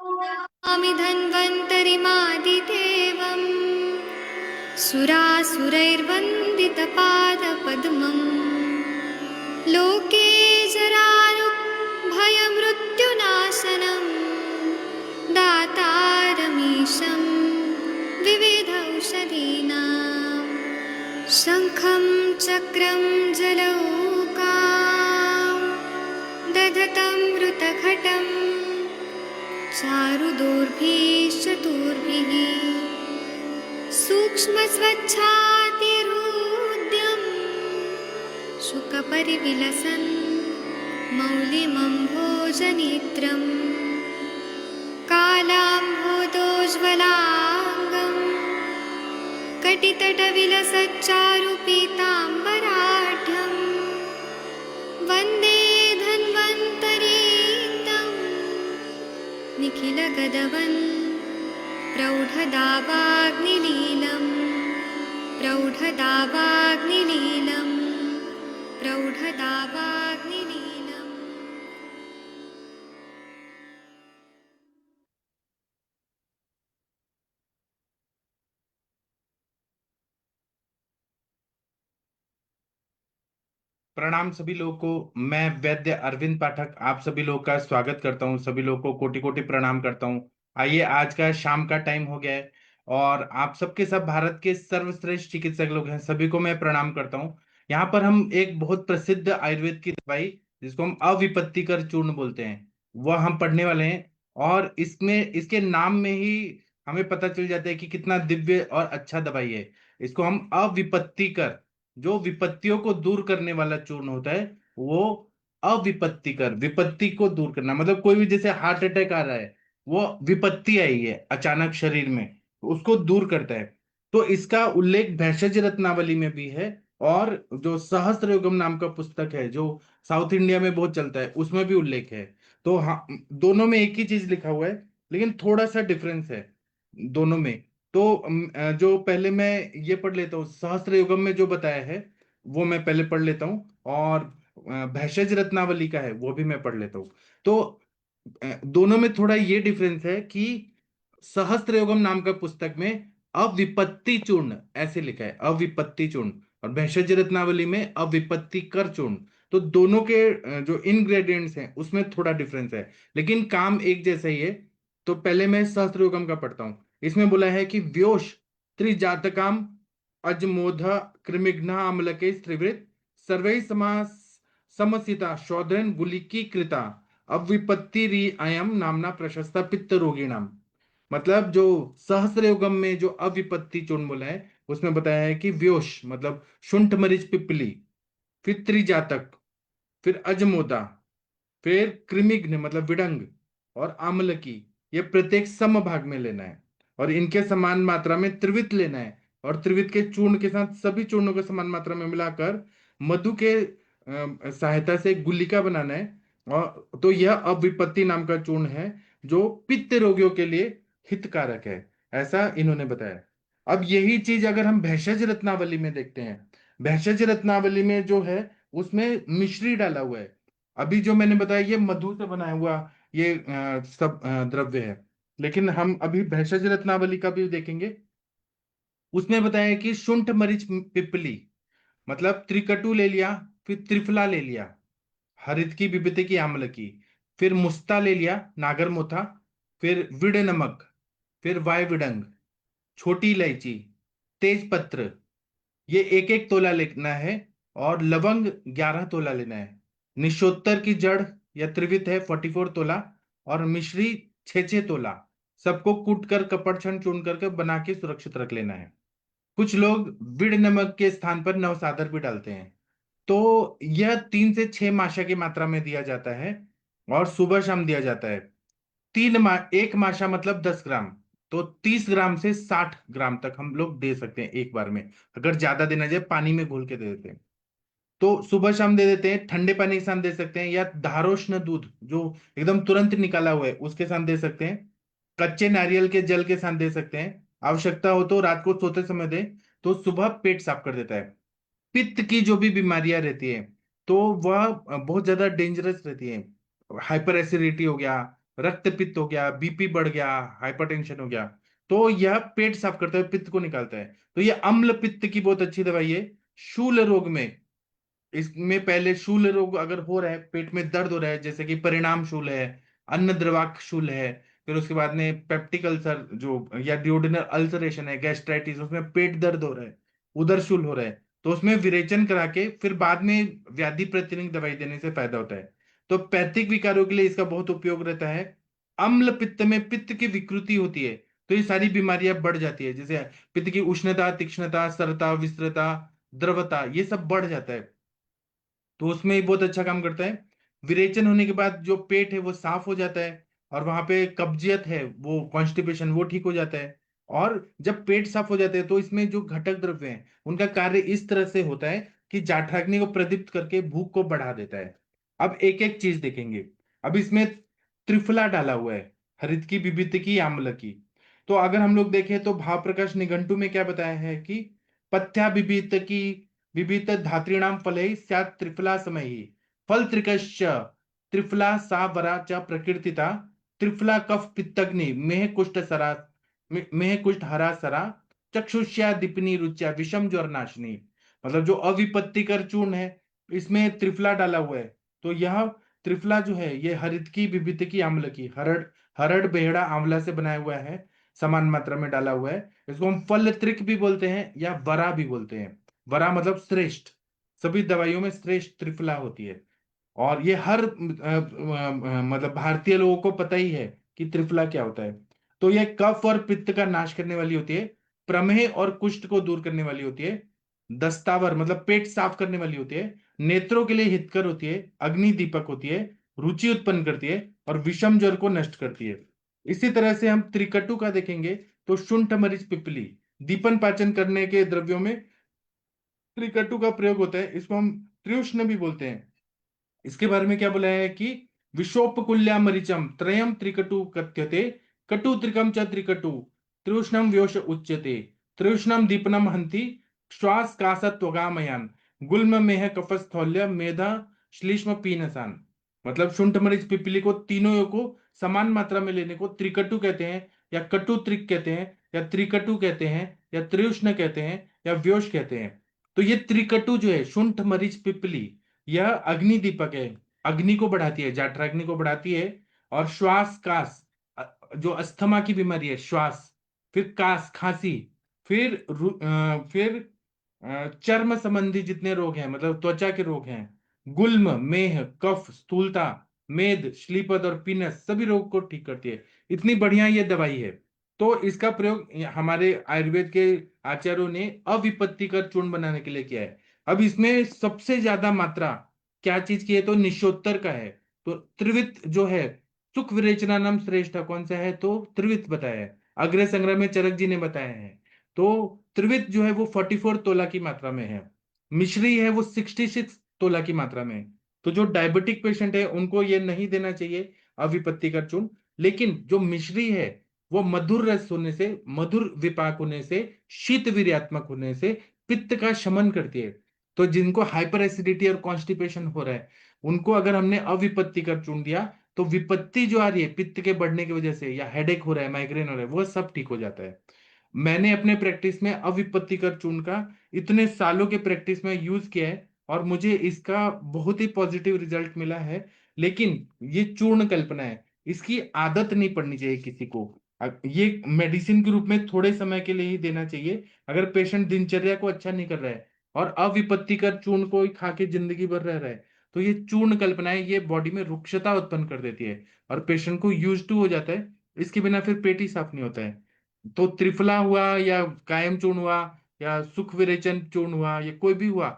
नमामि धन्वन्तरिमादिदेवम् सुरासुरैर्वन्दितपादपद्मम् लोके जरारुभयमृत्युनाशनम् दातारमीशं विविधौषधीनां शङ्खं चक्रं जलौकां दधतं मृतघटं चारुदोर्भिश्चतुर्भिः सूक्ष्मस्वच्छातिहृद्यं शुकपरिविलसन् मौलिमम्भोजनेत्रम् कालाम्भोदोज्ज्वलाङ्गं कटितटविलसच्चारुपीताम्बराढ्यं वन्दे धन्वन्तरीतं निखिलगदवन् प्रौढदावाग्निलीलं प्रौढदावाग्निलीलं प्रौढदावाग्निलीलम्। प्रणाम सभी लोगों को। मैं वैद्य अरविंद पाठक आप सभी लोगों का स्वागत करता हूं। सभी लोगों को कोटि कोटि प्रणाम करता हूं। आइए, आज का शाम का टाइम हो गया है और आप सबके सब भारत के सर्वश्रेष्ठ चिकित्सक लोग हैं, सभी को मैं प्रणाम करता हूं। यहाँ पर हम एक बहुत प्रसिद्ध आयुर्वेद की दवाई, जिसको हम अविपत्तिकर चूर्ण बोलते हैं, वह हम पढ़ने वाले हैं। और इसमें इसके नाम में ही हमें पता चल जाता है कि कितना दिव्य और अच्छा दवाई है। इसको हम अविपत्तिकर, जो विपत्तियों को दूर करने वाला चूर्ण होता है, वो अविपत्तिकर, विपत्ति को दूर करना, मतलब कोई भी जैसे हार्ट अटैक आ रहा है, वो विपत्ति आई है अचानक शरीर में, तो उसको दूर करता है। तो इसका उल्लेख भेषज रत्नावली में भी है, और जो सहस्त्र योगम नाम का पुस्तक है, जो साउथ इंडिया में बहुत चलता है, उसमें भी उल्लेख है। तो हाँ, दोनों में एक ही चीज लिखा हुआ है, लेकिन थोड़ा सा डिफरेंस है दोनों में। तो जो पहले मैं ये पढ़ लेता हूँ, सहस्त्र युगम में जो बताया है वो मैं पहले पढ़ लेता हूँ, और भेषज रत्नावली का है वो भी मैं पढ़ लेता हूँ। तो दोनों में थोड़ा ये डिफरेंस है कि सहस्त्र योगम नाम का पुस्तक में अविपत्ति चूर्ण ऐसे लिखा है, अविपत्ति चूर्ण, और भेषज रत्नावली में अविपत्ति कर चूर्ण। तो दोनों के जो इंग्रेडिएंट्स हैं उसमें थोड़ा डिफरेंस है, लेकिन काम एक जैसा ही है। तो पहले मैं सहस्त्र योगम का पढ़ता हूं। इसमें बोला है कि व्योष त्रिजातकाम अजमोध कृमिघ्न अम्लके स्त्रिवृत सर्वै समास समसिता शोधन गुलिकी कृता अविपत्ति री अयम नामना प्रशस्ता पित्त रोगिणाम। मतलब जो सहस्त्र योगम में जो अविपत्ति चूर्ण बोला है, उसमें बताया है कि व्योष मतलब शुंठ मरीच पिपली, फिर त्रिजातक, फिर अजमोदा, फिर कृमिघ्न मतलब विडंग, और आम्लकी, ये प्रत्येक सम भाग में लेना है, और इनके समान मात्रा में त्रिवित लेना है, और त्रिवित के चूर्ण के साथ सभी चूर्णों को समान मात्रा में मिलाकर मधु के सहायता से एक गुलिका बनाना है। और तो यह अविपत्ति नाम का चूर्ण है, जो पित्त रोगियों के लिए हितकारक है, ऐसा इन्होंने बताया। अब यही चीज अगर हम भेषज रत्नावली में देखते हैं, भेषज रत्नावली में जो है उसमें मिश्री डाला हुआ है। अभी जो मैंने बताया ये मधु से बनाया हुआ ये सब द्रव्य है, लेकिन हम अभी भेषज रत्नावली का भी देखेंगे। उसमें बताया कि शुंठ मरीच पिपली, मतलब त्रिकटु ले लिया, फिर त्रिफला ले लिया, हरित की विभूति की आम्ल की, फिर मुस्ता ले लिया नागर मोथा, फिर विड नमक, फिर वाय विडंग, छोटी इलायची, तेज पत्र, ये एक एक तोला लेना है, और लवंग 11 तोला लेना है। निशोत्तर की जड़ या त्रिवित है 44 तोला, और मिश्री 6 6 तोला। सबको कूट कर कपड़ छन चून करके बना के सुरक्षित रख लेना है। कुछ लोग विड नमक के स्थान पर नवसादर भी डालते हैं। तो यह 3 से 6 माशा की मात्रा में दिया जाता है, और सुबह शाम दिया जाता है। एक माशा मतलब 10 ग्राम, तो 30 ग्राम से 60 ग्राम तक हम लोग दे सकते हैं एक बार में। अगर ज्यादा देना जाए पानी में घोल के दे देते हैं, तो सुबह शाम दे देते हैं। ठंडे पानी के साथ दे सकते हैं, या धारोष्ण दूध जो एकदम तुरंत निकाला हुआ है उसके साथ दे सकते हैं। कच्चे नारियल के जल के साथ दे सकते हैं। आवश्यकता हो तो रात को सोते समय दें, तो सुबह पेट साफ कर देता है। पित्त की जो भी बीमारियां रहती है, तो वह बहुत ज्यादा डेंजरस रहती है। हाइपर एसिडिटी हो गया, रक्त पित्त हो गया, बीपी बढ़ गया, हाइपरटेंशन हो गया, तो यह पेट साफ करता है, पित्त को निकालता है। तो ये अम्ल पित्त की बहुत अच्छी दवाई है। शूल रोग में, इसमें पहले शूल रोग अगर हो रहा है, पेट में दर्द हो रहा है, जैसे कि परिणाम शूल है, अन्न द्रवाक शूल है, फिर उसके बाद में पेप्टिक अल्सर जो, या डिओडिनल अल्सरेशन है, गैस्ट्राइटिस, उसमें पेट दर्द हो रहा है, उदर शूल हो रहा है, तो उसमें विरेचन करा के फिर बाद में व्याधि प्रतिरोधक दवाई देने से फायदा होता है। तो पैथिक विकारों के लिए इसका बहुत उपयोग रहता है। अम्ल पित्त में पित्त की विकृति होती है, तो ये सारी बीमारियां बढ़ जाती है, जैसे पित्त की उष्णता, तीक्ष्णता, सरता, विस्त्रता, द्रवता, ये सब बढ़ जाता है, तो उसमें ही बहुत अच्छा काम करता है। विरेचन होने के बाद जो पेट है वो साफ हो जाता है, और वहां पे कब्जियत है, वो कॉन्स्टिपेशन, वो ठीक हो जाता है। और जब पेट साफ हो जाता है तो इसमें जो घटक द्रव्य हैं उनका कार्य इस तरह से होता है कि जाठराग्नि को प्रदीप्त करके भूख को बढ़ा देता है। अब एक एक चीज देखेंगे। अब इसमें त्रिफला डाला हुआ है, हरित की, विभित की, आम्ल की। तो अगर हम लोग देखें तो भाव प्रकाश निघंटु में क्या बताया है कि पथ्या विभित की, विविध धात्रीणाम फलै स्यात् त्रिफला समयी, फल त्रिकश्च त्रिफला सा वरा च प्रकीर्तिता, त्रिफला कफ पित्तग्नि मेह कुष्ठ सरा, मेह कुष्ठ हरा सरा, चक्षुष्या दीपिनी रुच्या विषम ज्वर नाशिनी। मतलब जो अविपत्तिकर चूर्ण है, इसमें त्रिफला डाला हुआ है। तो यह त्रिफला जो है ये हरित की, विभित की, आम्ल की, हरड़, हरड़ बेहड़ा आंवला से बनाया हुआ है, समान मात्रा में डाला हुआ है। इसको हम फल त्रिक भी बोलते हैं या वरा भी बोलते हैं। वरा मतलब श्रेष्ठ, सभी दवाइयों में श्रेष्ठ त्रिफला होती है। और ये हर मतलब भारतीय लोगों को पता ही है कि त्रिफला क्या होता है। तो ये कफ और पित्त का नाश करने वाली होती है, प्रमेह और कुष्ठ को दूर करने वाली होती है, दस्तावर मतलब पेट साफ करने वाली होती है, नेत्रों के लिए हितकर होती है, अग्नि दीपक होती है, रुचि उत्पन्न करती है, और विषम ज्वर को नष्ट करती है। इसी तरह से हम त्रिकटु का देखेंगे तो शुंठ मरीच पिपली, दीपन पाचन करने के द्रव्यों में त्रिकटु का प्रयोग होता है। इसको हम त्रिउष्ण भी बोलते हैं। इसके बारे में क्या बोला है कि विशोपकुल्या मरीचम त्रयम त्रिकटु कथ्यते, कटु त्रिकम च त्रिकटु, त्रिउष्णम व्योष उच्यते, त्रिउष्णम दीपनम हंति, श्वास कासत्वगामयान, गुल्म मेह कफस्थौल्य मेधा श्लीष्म पीनसान। मतलब शुंठ मरीच पिपली को, तीनों को समान मात्रा में लेने को त्रिकटु कहते हैं, या कटु त्रिक कहते हैं, या त्रिकटु कहते हैं, या त्रिउष्ण कहते हैं, या व्योष कहते हैं। तो ये त्रिकटु जो है, शुंठ मरीच पिपली, यह अग्नि दीपक है, अग्नि को बढ़ाती है, जाठराग्नि को बढ़ाती है। और श्वास कास, जो अस्थमा की बीमारी है, श्वास, फिर कास खांसी, फिर चर्म संबंधी जितने रोग हैं, मतलब त्वचा के रोग हैं, गुल्म, मेह, कफ, स्थूलता, मेद, श्लीपद और पीनस, सभी रोग को ठीक करती है। इतनी बढ़िया ये दवाई है। तो इसका प्रयोग हमारे आयुर्वेद के आचार्यों ने अविपत्तिकर चूर्ण बनाने के लिए किया है। अब इसमें सबसे ज्यादा मात्रा क्या चीज की है, तो निशोत्तर का है। तो त्रिवित जो है, सुख विरेचना नाम श्रेष्ठ कौन सा है, तो त्रिवित बताया है, अग्र संग्रह में चरक जी ने बताया है। तो त्रिवित जो है वो 44 तोला की मात्रा में है, मिश्री है वो 66 तोला की मात्रा में है। तो जो डायबिटिक पेशेंट है उनको ये नहीं देना चाहिए अविपत्तिकर चूर्ण। लेकिन जो मिश्री है वो मधुर रस होने से, मधुर विपाक होने से, शीत वीर्यात्मक होने से पित्त का शमन करती है। तो जिनको हाइपर एसिडिटी और कॉन्स्टिपेशन हो रहा है, उनको अगर हमने अविपत्ति कर चून दिया, तो विपत्ति जो आ रही है पित्त के बढ़ने की वजह से, या हेडेक हो रहा है, माइग्रेन हो रहा है, वो सब ठीक हो जाता है। मैंने अपने प्रैक्टिस में अविपत्ति कर चूर्ण का इतने सालों के प्रैक्टिस में यूज किया है, और मुझे इसका बहुत ही पॉजिटिव रिजल्ट मिला है। लेकिन ये चूर्ण कल्पना है, इसकी आदत नहीं पड़नी चाहिए किसी को। ये मेडिसिन के रूप में थोड़े समय के लिए ही देना चाहिए, अगर पेशेंट दिनचर्या को अच्छा नहीं कर रहा है और अविपत्तिकर चूर्ण को ही खा के जिंदगी भर रह रहा है, तो ये चूर्ण कल्पनाएं ये बॉडी में रुक्षता उत्पन्न कर देती है, और पेशेंट को यूज टू हो जाता है। इसके बिना फिर पेट ही साफ नहीं होता है। तो त्रिफला हुआ, या कायम चूर्ण हुआ, या सुख विरेचन चूर्ण हुआ, या कोई भी हुआ,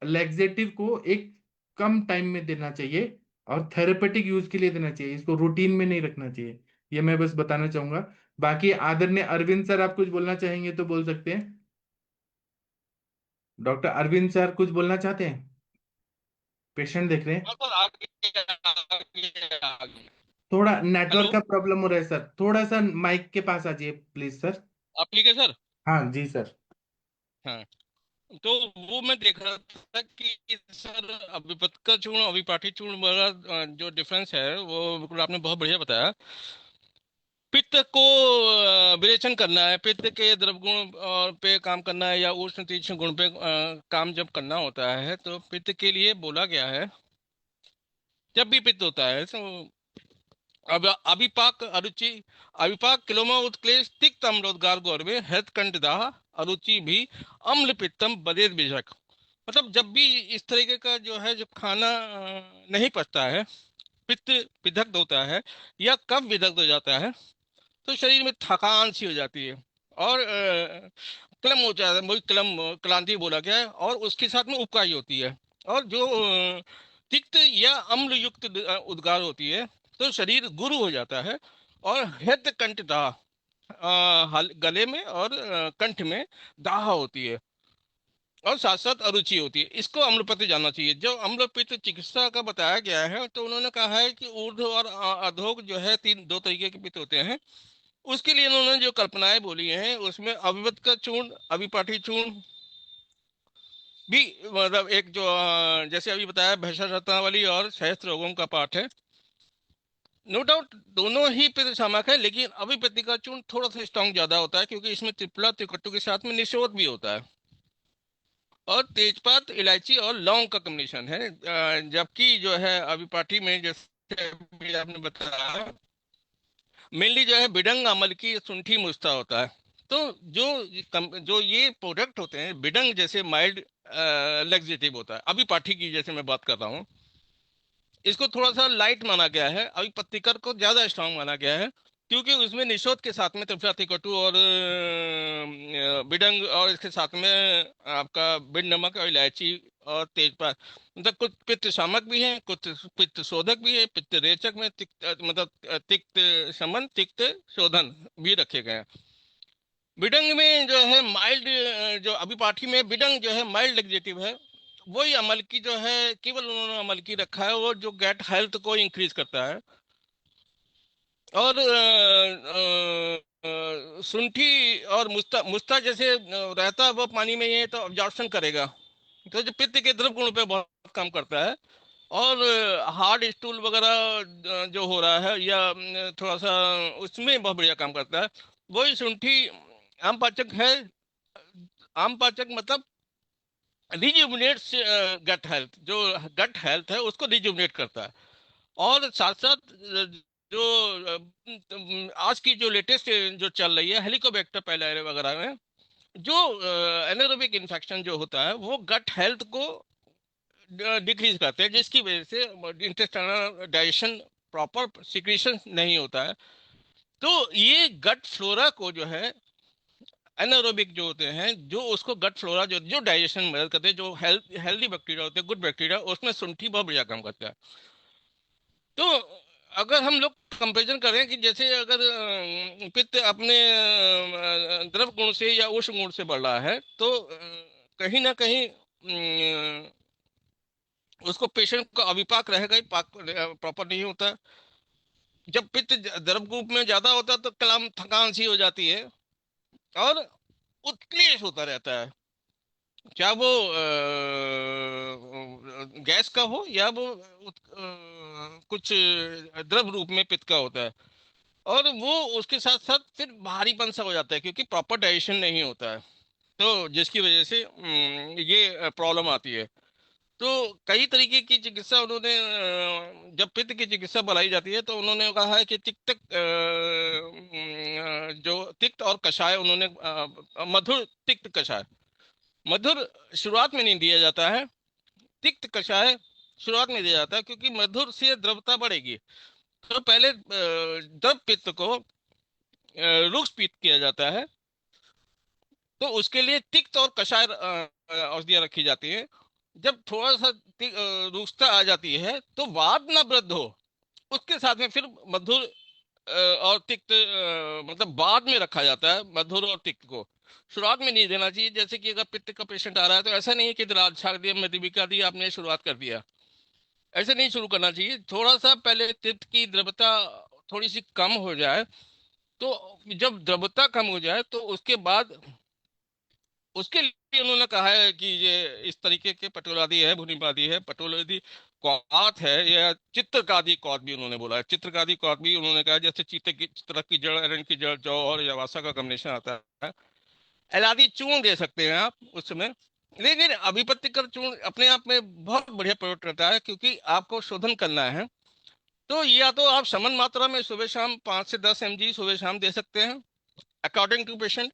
लैक्सेटिव को एक कम टाइम में देना चाहिए, और थेरेपेटिक यूज के लिए देना चाहिए, इसको रूटीन में नहीं रखना चाहिए। ये मैं बस बताना चाहूंगा। बाकी आदरणीय अरविंद सर, आप कुछ बोलना चाहेंगे तो बोल सकते हैं। डॉक्टर अरविंद सर कुछ बोलना चाहते हैं, पेशेंट देख रहे हैं। हाँ सर, आगे। थोड़ा नेटवर्क हेलो। का प्रॉब्लम हो रहा है सर, थोड़ा सा माइक के पास आ जाइए प्लीज सर। आप ठीक है सर? हाँ जी सर। हाँ। तो वो मैं देख रहा था कि सर अभिपत का चूर्ण अभिपाठी चूर्ण वाला जो डिफरेंस है वो बिल्कुल आपने बहुत बढ़िया बताया। पित्त को विरेचन करना है, पित्त के द्रव गुण पे काम करना है या उष्ण तीक्ष्ण गुण पे काम जब करना होता है तो पित्त के लिए बोला गया है। जब भी पित्त होता है तो अब अभिपाक अरुचि, अभिपाक किलोमा उत्क्लेश तिक्त अम्लोदगार गौरवे हृत कंठ दाह अरुचि भी अम्ल पित्तम बदेत बीजक। मतलब जब भी इस तरीके का जो है जब खाना नहीं पचता है, पित्त विदग्ध होता है या कब विदग्ध हो जाता है तो शरीर में थकान सी हो जाती है और क्लम हो जाता है, वही क्लम क्लांति बोला गया है, और उसके साथ में उबकाई होती है। और जो तिक्त या अम्ल युक्त उद्गार होती है तो शरीर गुरु हो जाता है। और हृद कंठ दाह, गले में और कंठ में दाह होती है और साथ साथ अरुचि होती है। इसको अम्लपति जानना चाहिए। जो अम्लपित्त चिकित्सा का बताया गया है तो उन्होंने कहा है कि ऊर्ध्व और अधोग जो है तीन दो तरीके के पित्त होते हैं। उसके लिए उन्होंने जो कल्पनाएं बोली हैं उसमें अभिवत का चूर्ण, अभिपाठी चूर्ण भी, मतलब एक जो जैसे अभी बताया भैंसा रत्नावली और सहस्त्र रोगों का पाठ है। नो डाउट दोनों ही पित्त शामक है, लेकिन अभिपति का चूर्ण थोड़ा सा स्ट्रांग ज्यादा होता है क्योंकि इसमें त्रिफला त्रिकट्टु के साथ में निषोध भी होता है और तेजपात इलायची और लौंग का कॉम्बिनेशन है। जबकि जो है अभिपाठी में जैसे अभी आपने बताया मेनली जो है बिडंग अमल की सुंठी मुस्ता होता है। तो जो ये प्रोडक्ट होते हैं बिडंग जैसे माइल्ड लेक्सेटिव होता है। अभी पाठी की जैसे मैं बात कर रहा हूँ इसको थोड़ा सा लाइट माना गया है, अभी पत्तिकर को ज्यादा स्ट्रांग माना गया है क्योंकि उसमें निषोध के साथ में त्रिफला तिकटू और बिडंग और इसके साथ में आपका बिड नमक और इलायची और तेजपात, मतलब कुछ पित्त शामक भी है, कुछ पित्त शोधक भी है, पित्त रेचक में तिक्त मतलब तिक्त शमन तिक्त शोधन भी रखे गए हैं। बिडंग में जो है माइल्ड, जो अभिपाठी में बिडंग जो है माइल्ड लेक्सेटिव है। वही अमल की जो है केवल उन्होंने अमल की रखा है वो जो गैट हेल्थ को इंक्रीज करता है। और सुंठी और मुस्ता, मुस्ता जैसे रहता है वो पानी में ही है तो ऑब्जॉर्प्शन करेगा, तो जो पित्त के द्रव गुण पे बहुत काम करता है। और हार्ड स्टूल वगैरह जो हो रहा है या थोड़ा सा उसमें बहुत बढ़िया काम करता है। वही शुंठी आम पाचक है। आम पाचक मतलब रिजुविनेट्स गट हेल्थ, जो गट हेल्थ है उसको रिजुविनेट करता है। और साथ साथ जो आज की जो लेटेस्ट जो चल रही है हेलिकोबैक्टर पाइलरी वगैरह में जो एनारोबिक इन्फेक्शन जो होता है वो गट हेल्थ को डिक्रीज करते हैं, जिसकी वजह से इंटेस्टाइनल डाइजेशन प्रॉपर सिक्रीशन नहीं होता है। तो ये गट फ्लोरा को जो है एनारोबिक जो होते हैं जो उसको गट फ्लोरा जो जो डाइजेशन में मदद करते हैं, जो हेल्दी बैक्टीरिया होते हैं गुड बैक्टीरिया, उसमें शुंठी बहुत बढ़िया काम करता है। तो अगर हम लोग कंपेरिजन करें कि जैसे अगर पित्त अपने द्रव गुण से या उष्ण गुण से बढ़ रहा है तो कहीं ना कहीं उसको पेशेंट का अविपाक रहेगा ही, पाक प्रॉपर नहीं होता। जब पित्त द्रव रूप में ज्यादा होता है तो कलाम थकान सी हो जाती है और उत्क्लेश होता रहता है, क्या वो गैस का हो या वो कुछ द्रव रूप में पित्त का होता है। और वो उसके साथ साथ फिर भारीपन सा हो जाता है क्योंकि प्रॉपर डाइजेशन नहीं होता है, तो जिसकी वजह से ये प्रॉब्लम आती है। तो कई तरीके की चिकित्सा उन्होंने जब पित्त की चिकित्सा बनाई जाती है तो उन्होंने कहा है कि जो तिक्त और कषाय उन्होंने मधुर तिक्त कषाय, मधुर शुरुआत में नहीं दिया जाता है, तिक्त कषाय शुरुआत में दिया जाता है क्योंकि मधुर से द्रवता बढ़ेगी। तो पहले द्रव पित्त को रुक्ष पित्त किया जाता है, तो उसके लिए तिक्त और कषाय औषधियां रखी जाती है। जब थोड़ा सा रुक्षता आ जाती है तो वात न वृद्ध हो उसके साथ में फिर मधुर और तिक्त मतलब बाद में रखा जाता है मधुर और तिक्त को। शुरुआत में नहीं देना चाहिए, जैसे कि अगर पित्त का पेशेंट आ रहा है तो ऐसा नहीं है कि रात छाक दिया मधुमिका दी आपने शुरुआत कर दिया, ऐसे नहीं शुरू करना चाहिए। थोड़ा सा पहले तिक्त की द्रवता थोड़ी सी कम हो जाए, तो जब द्रवता कम हो जाए तो उसके बाद उसके लिए उन्होंने कहा है कि ये इस तरीके के पटोलादी है, भुनिबादी है, पटोलादी कौत है, या चित्रकादी कौत भी उन्होंने बोला है। चित्रकादी कौत भी उन्होंने कहा है, जैसे चीते की चित्रक की जड़, अरंड की जड़, जौ और यावासा का कॉम्बिनेशन आता है। एलादी चूर्ण दे सकते हैं आप उस समय। लेकिन अभिपत्ति कर चूर्ण अपने आप में बहुत बढ़िया प्रयोग करता है, क्योंकि आपको शोधन करना है। तो या तो आप समान मात्रा में सुबह शाम 5 से 10 mg सुबह शाम दे सकते हैं अकॉर्डिंग टू पेशेंट,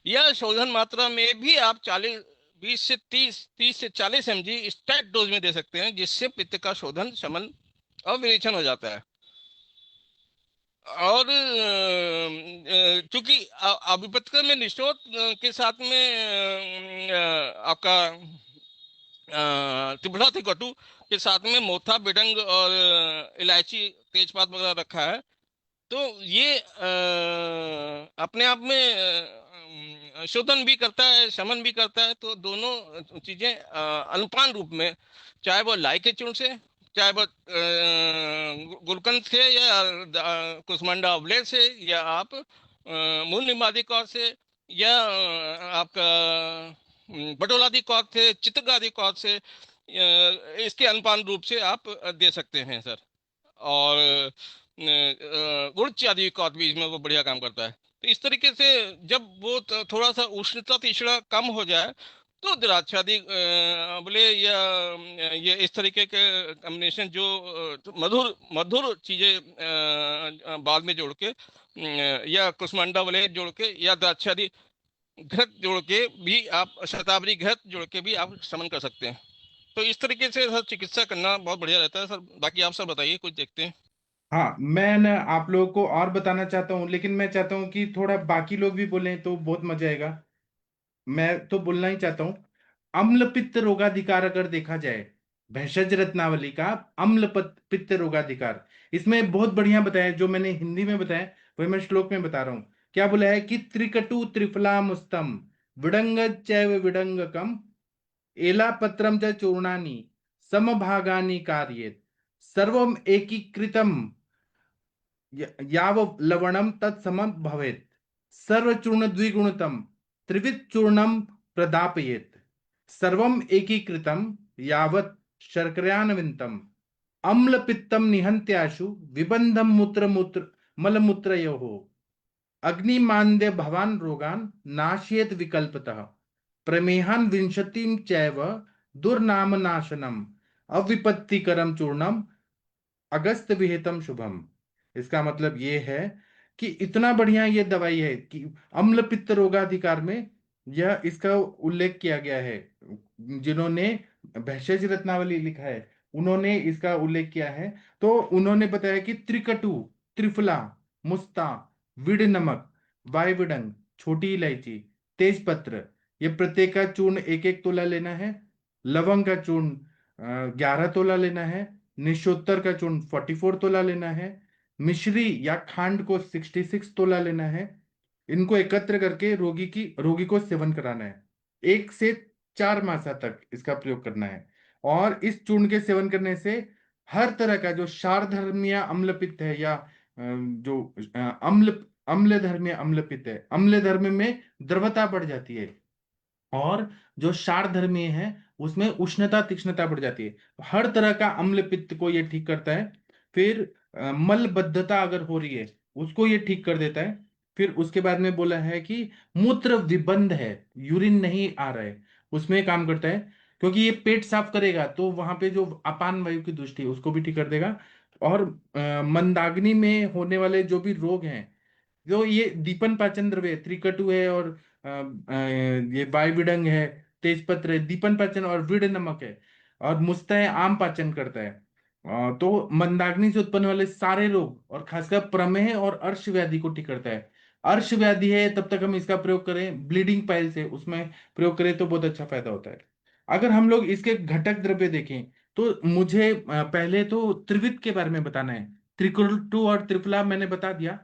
या शोधन मात्रा में भी आप 30 से 40 स्टैट डोज में दे सकते हैं, जिससे पित्त का शोधन, शमन और विरेचन हो जाता है। और चूंकि अभिपत्र में निषोध के साथ में आपका त्रिफला कटु के साथ में मोथा, बेडंग और इलायची, तेजपात वगैरह रखा है। तो ये अपने आप में शोधन भी करता है, शमन भी करता है। तो दोनों चीजें अनुपान रूप में, चाहे वो लाई के चूर्ण से, चाहे वो गुलकंद से, या कुसमंडा अवलेट से, या आप मूल निम्बादी कौर से, या आपका बटोलादी कौर से, चित्रगादी कौर से, इसके अनुपान रूप से आप दे सकते हैं सर। और गुड़ आदि का भी इसमें वो बढ़िया काम करता है। तो इस तरीके से जब वो थोड़ा सा उष्णता तीक्ष्णता कम हो जाए, तो द्राक्षादि बोले, या ये इस तरीके के कॉम्बिनेशन जो मधुर मधुर चीजें बाद में जोड़ के, या कुष्मांडा बोले जोड़ के, या द्राक्षादि घृत जोड़ के भी आप, शतावरी घृत जोड़ के भी आप शमन कर सकते हैं। तो इस तरीके से सर चिकित्सा करना बहुत बढ़िया रहता है सर। बाकी आप सब बताइए, कुछ देखते हैं। हाँ, मैं ना आप लोगों को और बताना चाहता हूँ, लेकिन मैं चाहता हूँ कि थोड़ा बाकी लोग भी बोलें तो बहुत मजा आएगा। मैं तो बोलना ही चाहता हूँ। अम्ल पित्त रोगाधिकार अगर देखा जाए, भेषज रत्नावली का अम्ल पित्त रोगाधिकार, इसमें बहुत बढ़िया बताया जो मैंने हिंदी में बताया, वही मैं श्लोक में बता रहा हूँ। क्या बोला है कि त्रिकटु त्रिफला मुस्तम विडंग चैव विडंगकम एलापत्रम च चूर्णानि समभागानि कार्येत सर्वम एकीकृतम याव लवणम तत्समम भवेत सर्वचूर्ण द्विगुणतम त्रिविध चूर्णम प्रदापयेत सर्वम एकीकृतम यावत् शर्करान्वितम अम्ल पित्तम निहंत्याशु विबंधम मूत्र मूत्र मलमूत्रयोः अग्निमान्द्य भवान रोगान नाशयेत विकल्पतः प्रमेहान विंशतिम चैव दुर्नामनाशनम अविपत्तिकरम चूर्णम अगस्त विहितम शुभम। इसका मतलब ये है कि इतना बढ़िया ये दवाई है कि अम्ल पित्त रोगाधिकार में यह इसका उल्लेख किया गया है। जिन्होंने भेषज रत्नावली लिखा है उन्होंने इसका उल्लेख किया है। तो उन्होंने बताया कि त्रिकटु, त्रिफला, मुस्ता, विड नमक, वायविडंग, छोटी इलायची, तेजपत्र, ये प्रत्येक का चूर्ण 1-1 तोला लेना है। लवंग का चूर्ण 11 तोला लेना है। निशोत्तर का चूर्ण 44 तोला लेना है। मिश्री या खांड को 66 तोला लेना है। इनको एकत्र करके रोगी को सेवन कराना है। 1 से 4 मासा तक इसका प्रयोग करना है। और इस चूर्ण के सेवन करने से हर तरह का जो क्षारधर्मीय अम्ल पित्त है, या जो अम्ल अम्ल धर्मीय अम्ल पित्त है, अम्ल धर्म में द्रवता बढ़ जाती है। और जो क्षार धर्मीय है उसमें उष्णता तीक्ष्णता बढ़ जाती है। हर तरह का अम्ल पित्त को ये ठीक करता है। फिर मलबद्धता अगर हो रही है उसको ये ठीक कर देता है। फिर उसके बाद में बोला है कि मूत्र विबंध है, यूरिन नहीं आ रहा है, उसमें काम करता है। क्योंकि ये पेट साफ करेगा तो वहां पे जो अपान वायु की दृष्टि है उसको भी ठीक कर देगा। और मंदाग्नि में होने वाले जो भी रोग हैं, जो ये दीपन पाचन द्रव्य त्रिकटु है, और ये वायविडंग है, तेजपत्र है, दीपन पाचन, और विड नमक है, और मुस्ता है, आम पाचन करता है। तो मंदाग्नि से उत्पन्न वाले सारे रोग और खासकर प्रमेह और अर्श व्याधि को ठीक करता है। अर्श व्याधि है तब तक हम इसका प्रयोग करें, ब्लीडिंग पाइल से उसमें प्रयोग करें तो बहुत अच्छा फायदा होता है। अगर हम लोग इसके घटक द्रव्य देखें तो मुझे पहले तो त्रिविध के बारे में बताना है। त्रिकुटु और त्रिफला मैंने बता दिया।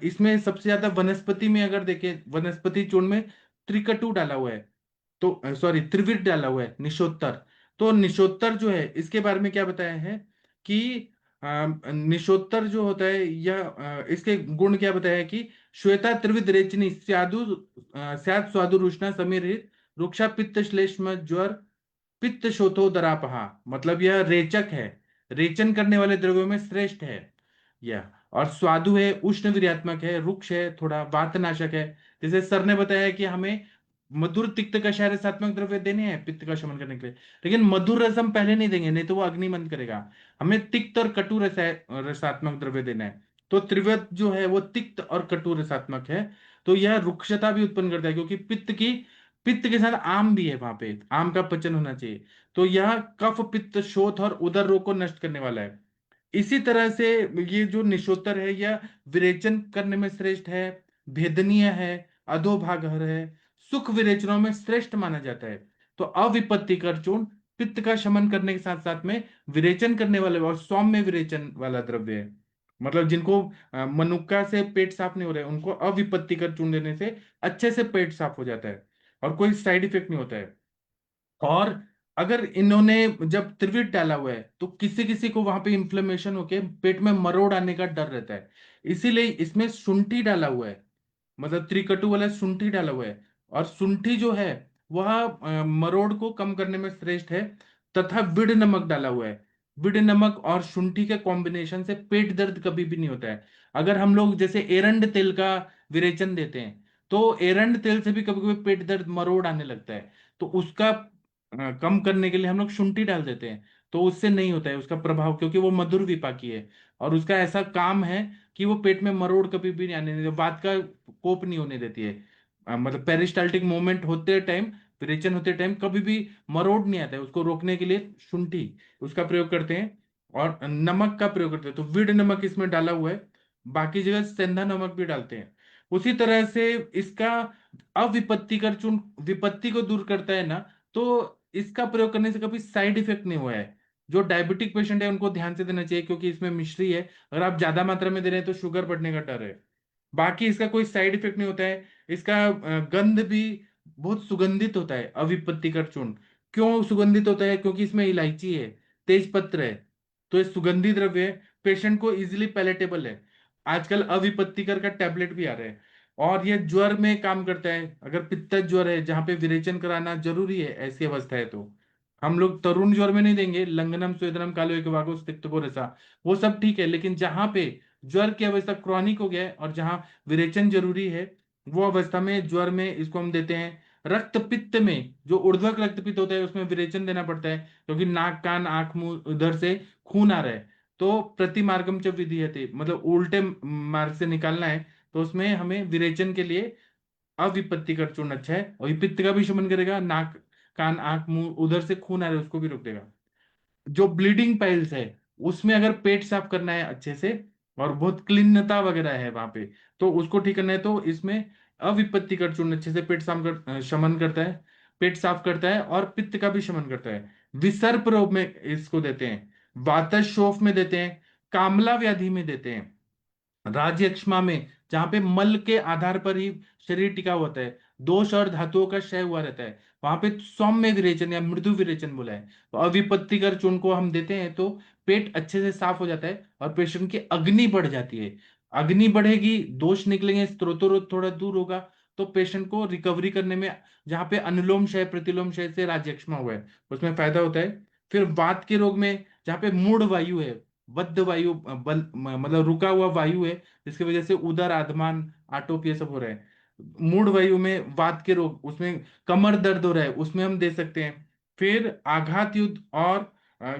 इसमें सबसे ज्यादा वनस्पति में अगर देखें, वनस्पति चूर्ण में त्रिकटु डाला हुआ है, तो सॉरी त्रिविध डाला हुआ है, निशोत्तर। तो निशोत्तर जो है इसके बारे में क्या बताया है कि निशोत्तर जो होता है यह इसके गुण क्या बताया है कि श्वेता त्रिविध रेचनी स्यात् स्वादु रुष्णा समीरित रुक्षा पित्त श्लेष्म ज्वर पित्त शोथो दरापहा, मतलब यह रेचक है, रेचन करने वाले द्रव्यों में श्रेष्ठ है यह। और स्वादु है, उष्ण वीर्यात्मक है, रुक्ष है, थोड़ा वातनाशक है। जैसे सर ने बताया कि हमें मधुर तिक्त कषाय रसात्मक द्रव्य देने हैं पित्त का शमन करने के लिए, लेकिन मधुर रस हम पहले नहीं देंगे, नहीं तो वो अग्निमंद करेगा। हमें तिक्त और कटु रसात्मक द्रव्य देना है। तो त्रिवत जो है वो तिक्त और कटु रसात्मक है। तो यह रुक्षता भी उत्पन्न करता है, क्योंकि पित्त के साथ आम भी है, वहां पे आम का पचन होना चाहिए। तो यह कफ पित्त शोथ और उदर रोग को नष्ट करने वाला है। इसी तरह से ये जो निशोत्तर है यह विरेचन करने में श्रेष्ठ है, भेदनीय है, अधोभागहर है, सुख विरेचनों में श्रेष्ठ माना जाता है। तो अविपत्तिकर चूर्ण पित्त का शमन करने के साथ साथ में विरेचन करने वाले और सौम्य विरेचन वाला द्रव्य है। मतलब जिनको मनुक्का से पेट साफ नहीं हो रहा है, उनको अविपत्तिकर चूर्ण देने से अच्छे से पेट साफ हो जाता है और कोई साइड इफेक्ट नहीं होता है। और अगर इन्होंने जब त्रिविट डाला हुआ है तो किसी किसी को वहां पे इन्फ्लेमेशन होके पेट में मरोड़ आने का डर रहता है, इसीलिए इसमें शुंठी डाला हुआ है। मतलब त्रिकटु वाला शुंठी डाला हुआ है। और शुंठी जो है वह मरोड़ को कम करने में श्रेष्ठ है। तथा विड नमक डाला हुआ है। विड नमक और शुंठी के कॉम्बिनेशन से पेट दर्द कभी भी नहीं होता है। अगर हम लोग जैसे एरंड तेल का विरेचन देते हैं तो एरंड तेल से भी कभी कभी पेट दर्द मरोड़ आने लगता है। तो उसका कम करने के लिए हम लोग शुंठी डाल देते हैं, तो उससे नहीं होता है उसका प्रभाव, क्योंकि वो मधुर विपाकी है। और उसका ऐसा काम है कि वो पेट में मरोड़ कभी भी नहीं आने देती, वात का कोप नहीं होने देती है। मतलब पेरिस्टाल्टिक मूवमेंट होते टाइम, विरेचन होते टाइम कभी भी मरोड़ नहीं आता है। उसको रोकने के लिए शुंठी उसका प्रयोग करते हैं और नमक का प्रयोग करते हैं। तो विड नमक इसमें डाला हुआ है, बाकी जगह सेंधा नमक भी डालते हैं। उसी तरह से इसका अविपत्तिकर चूर्ण विपत्ति को दूर करता है ना, तो इसका प्रयोग करने से कभी साइड इफेक्ट नहीं हुआ है। जो डायबिटिक पेशेंट है उनको ध्यान से देना चाहिए, क्योंकि इसमें मिश्री है, अगर आप ज्यादा मात्रा में दे रहे हैं तो शुगर बढ़ने का डर है। बाकी इसका कोई साइड इफेक्ट नहीं होता है। इसका गंध भी बहुत सुगंधित होता है अविपत्तिकर चूर्ण। क्यों सुगंधित होता है? क्योंकि इसमें इलायची है, तेज पत्र है, तो ये सुगंधित द्रव्य है, पेशेंट को इजिली पैलेटेबल है। आजकल अविपत्तिकर का टैबलेट भी आ रहा है। और ये ज्वर में काम करता है। अगर पित्त ज्वर है जहाँ पे विरेचन कराना जरूरी है, ऐसी अवस्था है तो हम लोग तरुण ज्वर में नहीं देंगे, लंगनम स्वेदनम कालो एक तिक्त को रसा, वो सब ठीक है। लेकिन जहां पे ज्वर की अवस्था क्रॉनिक हो गया है और जहां विरेचन जरूरी है, वो अवस्था में ज्वर में इसको हम देते हैं। रक्त पित्त में जो ऊर्ध्वक रक्तपित्त होता है उसमें विरेचन देना पड़ता है, क्योंकि नाक कान आंख मुंह उधर से खून आ रहा है। तो प्रति मार्गम च विधीयते, मतलब उल्टे मार्ग से निकालना है, तो उसमें हमें विरेचन के लिए अविपत्तिकर चूर्ण अच्छा है। और ये पित्त का भी शमन करेगा, नाक कान आंख मुंह उधर से खून आ रहा है उसको भी रोक देगा। जो ब्लीडिंग पाइल्स है उसमें अगर पेट साफ करना है अच्छे से और बहुत क्लीनता वगैरह है वहां पे, तो उसको ठीक करना है, तो इसमें अविपत्तिकर चूर्ण अच्छे से पेट शमन करता है, पेट साफ करता है और पित्त का भी शमन करता है। विसर्प रोग में इसको देते हैं, वातशोफ में देते हैं, कामला व्याधि में देते हैं, राज्यक्षमा में जहां पे मल के आधार पर ही शरीर टिका होता है, दोष और धातुओं का क्षय हुआ रहता है, वहां पे सौम्य विरेचन या मृदु विरेचन बोला है। तो अविपत्तिकर चूर्ण को हम देते हैं तो पेट अच्छे से साफ हो जाता है और पेशेंट की अग्नि बढ़ जाती है। अग्नि बढ़ेगी, दोष निकलेंगे, स्त्रोतोरोध थोड़ा दूर होगा, तो पेशेंट को रिकवरी करने में, जहाँ पे अनुलोम क्षय प्रतिलोम क्षय से राज्यक्षमा हुआ है उसमें फायदा होता है। फिर वात के रोग में जहाँ पे मूढ़ वायु है, बद्ध वायु मतलब रुका हुआ वायु है, जिसकी वजह से उदर आधमान आटोप ये सब हो रहा है, मूड वायु में वात के रोग, उसमें कमर दर्द हो रहा है, उसमें हम दे सकते हैं। फिर आघात युद्ध और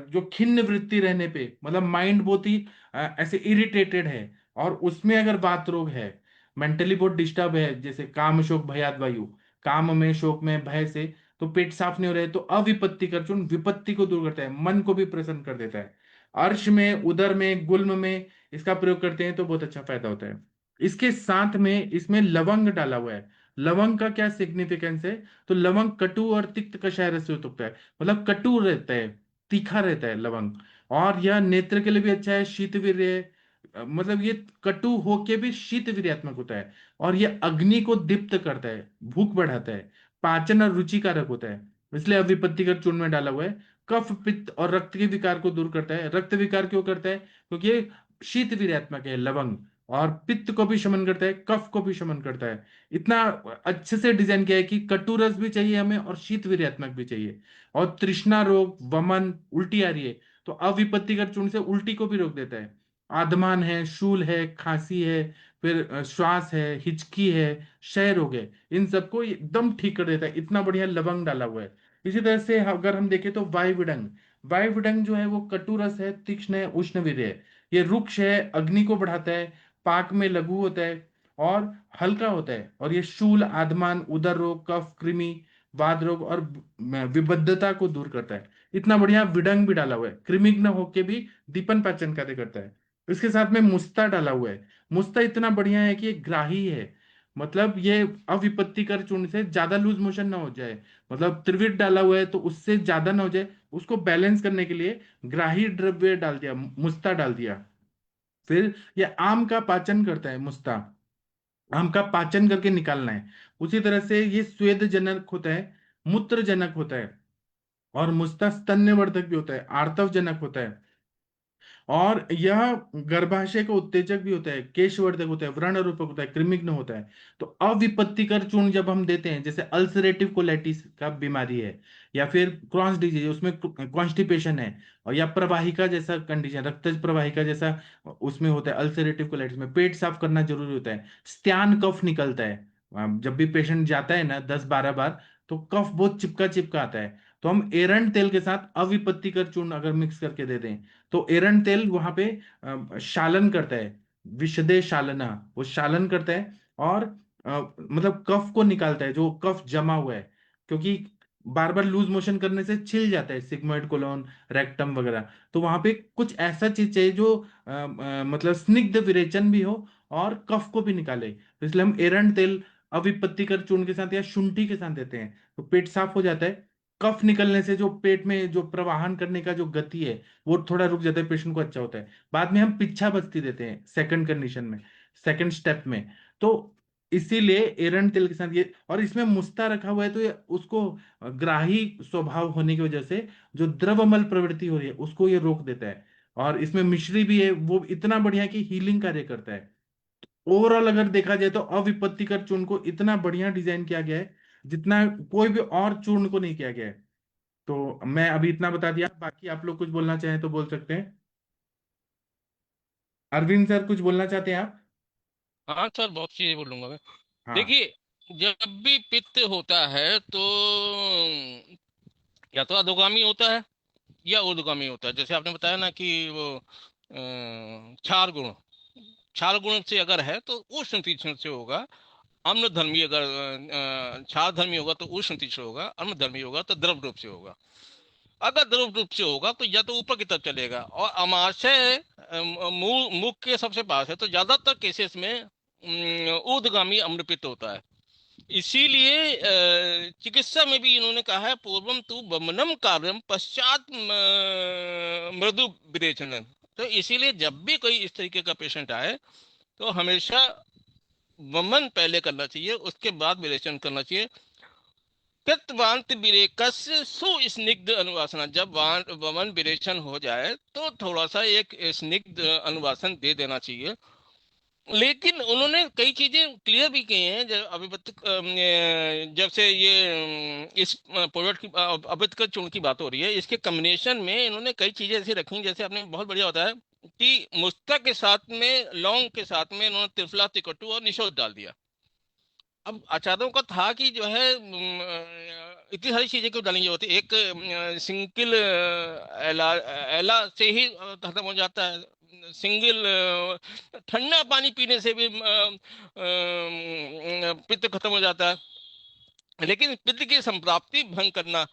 जो खिन्न वृत्ति रहने पे, मतलब माइंड बहुत ही ऐसे इरिटेटेड है और उसमें अगर वात रोग है, मेंटली बहुत डिस्टर्ब है, जैसे काम शोक भयाद वायु, काम में शोक में भय से, तो पेट साफ नहीं हो रहा है, तो अविपत्ति कर चूर्ण विपत्ति को दूर करता है, मन को भी प्रसन्न कर देता है। अर्श में, उदर में, गुल्म में इसका प्रयोग करते हैं तो बहुत अच्छा फायदा होता है। इसके साथ में इसमें लवंग डाला हुआ है। लवंग का क्या सिग्निफिकेंस है? तो लवंग कटु और तिक्त कषाय रस से युक्त होता है, मतलब कटु रहता है, तीखा रहता है लवंग। और यह नेत्र के लिए भी अच्छा है, शीतवीर्य मतलब ये कटु होके भी शीत वीर्यात्मक होता है। और यह अग्नि को दीप्त करता है, भूख बढ़ाता है, पाचन और रुचिकारक होता है, इसलिए अविपत्तिकर चूर्ण में डाला हुआ है। कफ पित्त और रक्त के विकार को दूर करता है। रक्त विकार क्यों करता है? क्योंकि ये शीत वीर्यात्मक है लवंग, और पित्त को भी शमन करता है, कफ को भी शमन करता है। इतना अच्छे से डिजाइन किया है कि कटु रस भी चाहिए हमें और शीत वीर्यात्मक भी चाहिए। और तृष्णा रोग, वमन, उल्टी आ रही है तो अविपत्तिकर चूर्ण से उल्टी को भी रोक देता है। आदमान है, शूल है, खांसी है, फिर श्वास है, हिचकी है, क्षय रोग है, इन सबको एकदम ठीक कर देता है। इतना बढ़िया लवंग डाला हुआ है। इसी तरह से अगर हम देखें तो वायुविडंग, वायुविडंग जो है वो कटुरस है, तीक्ष्ण है, उष्णवीर्य है। ये रुक्ष है, अग्नि को बढ़ाता है, पाक में लघु होता है और हल्का होता है। और ये शूल, आदमान, उदर रोग, कफ, कृमि, वात रोग और विबद्धता को दूर करता है। इतना बढ़िया विडंग भी डाला हुआ है, कृमिघ्न होके भी दीपन पाचन कार्य करता है। इसके साथ में मुस्ता डाला हुआ है। मुस्ता इतना बढ़िया है कि ये ग्राही है, मतलब ये अविपत्तिकर चूर्ण से ज्यादा लूज मोशन ना हो जाए, मतलब त्रिविट डाला हुआ है तो उससे ज्यादा ना हो जाए, उसको बैलेंस करने के लिए ग्राही द्रव्य डाल दिया, मुस्ता डाल दिया। फिर ये आम का पाचन करता है मुस्ता, आम का पाचन करके निकालना है। उसी तरह से ये स्वेद जनक होता है, मूत्र जनक होता है, और मुस्ता स्तन्यवर्धक भी होता है, आर्तव जनक होता है, और यह गर्भाशय का उत्तेजक भी होता है, केशवर्धक होता है, व्रण रूपक होता है, कृमिघ्न होता है। तो अविपत्तिकर चूर्ण जब हम देते हैं, जैसे अल्सरेटिव कोलाइटिस का बीमारी है, या फिर क्रॉन्स डिजीज उसमें कॉन्स्टिपेशन है, और या प्रवाहिका जैसा कंडीशन, रक्तज प्रवाहिका जैसा उसमें होता है, अल्सरेटिव कोलाइटिस में पेट साफ करना जरूरी होता है। स्त्यान कफ निकलता है, जब भी पेशेंट जाता है ना 10-12 बार, तो कफ बहुत चिपका चिपका आता है। तो हम एरंड तेल के साथ अविपत्तिकर चूर्ण अगर मिक्स करके दे दें, तो एरंड तेल वहां पे शालन करता है, विशदे शालना, वो शालन करता है, और मतलब कफ को निकालता है, जो कफ जमा हुआ है, क्योंकि बार बार लूज मोशन करने से छिल जाता है सिग्मोइड कोलोन, रेक्टम वगैरह। तो वहां पे कुछ ऐसा चीज चाहिए जो मतलब स्निग्ध विरेचन भी हो और कफ को भी निकाले, तो इसलिए हम एरंड तेल अविपत्तिकर चूर्ण के साथ या शुंठी के साथ देते हैं, तो पेट साफ हो जाता है। कफ निकलने से जो पेट में जो प्रवाहन करने का जो गति है वो थोड़ा रुक जाता है, पेशेंट को अच्छा होता है। बाद में हम पिच्छा बस्ती देते हैं सेकंड कंडीशन में, सेकंड स्टेप में। तो इसीलिए एरंड तेल के साथ ये, और इसमें मुस्ता रखा हुआ है तो ये उसको ग्राही स्वभाव होने की वजह से जो द्रवमल प्रवृत्ति हो रही है उसको ये रोक देता है। और इसमें मिश्री भी है, वो इतना बढ़िया कि हीलिंग कार्य करता है। ओवरऑल अगर देखा जाए तो अविपत्तिकर चूर्ण को इतना बढ़िया डिजाइन किया गया है जितना कोई भी और चूर्ण को नहीं किया गया है। तो मैं अभी इतना बता दिया, बाकी आप लोग कुछ बोलना चाहें तो बोल सकते हैं। अरविंद सर कुछ बोलना चाहते हैं आप? हाँ सर, बहुत चीजें बोलूंगा मैं। हाँ। देखिए, जब भी पित्त होता है तो या तो अधोगामी होता है या ऊर्ध्वगामी होता है। जैसे आपने बताया ना कि वो क्षार गुण, क्षार गुण से अगर है तो उष्ण तीक्ष्ण से होगा। अम्ल धर्मी अगर क्षार धर्मी होगा तो उष्ण तीक्ष्ण होगा, अम्ल धर्मी होगा तो द्रव रूप से होगा। अगर द्रव रूप से होगा तो या तो ऊपर की तरफ चलेगा, और अमाशय मुख के सबसे पास है तो ज्यादातर केसेस में ऊर्ध्वगामी अम्लपित्त होता है। इसीलिए चिकित्सा में भी इन्होंने कहा है, पूर्वम तु वमनम कार्यम पश्चात मृदु विरेचन। तो इसीलिए जब भी कोई इस तरीके का पेशेंट आए तो हमेशा वमन पहले करना चाहिए, उसके बाद विरेचन करना चाहिए। कृतवांत विरेकस्य सुस्निग्ध अनुवासना, जब वमन विरेचन हो जाए तो थोड़ा सा एक स्निग्ध अनुवासन दे देना चाहिए। लेकिन उन्होंने कई चीजें क्लियर भी की हैं। जब अभी तक जब से ये इस प्रोडक्ट की अभितक चूर्ण की बात हो रही है, इसके कॉम्बिनेशन में इन्होंने कई चीजें ऐसी रखी, जैसे आपने बहुत बढ़िया बताया कि मुस्ता के साथ में, लौंग के साथ में इन्होंने त्रिफला, तिकटू और निशोद डाल दिया। अब आचार्यों का था कि जो है इतनी सारी चीजें क्यों डालेंगे होती, एक सिंगल एला एला से ही खत्म हो जाता है। सिंगल ठंडा पानी पीने से भी पित्त खत्म हो जाता है। लेकिन पित्त की संप्राप्ति भंग करना,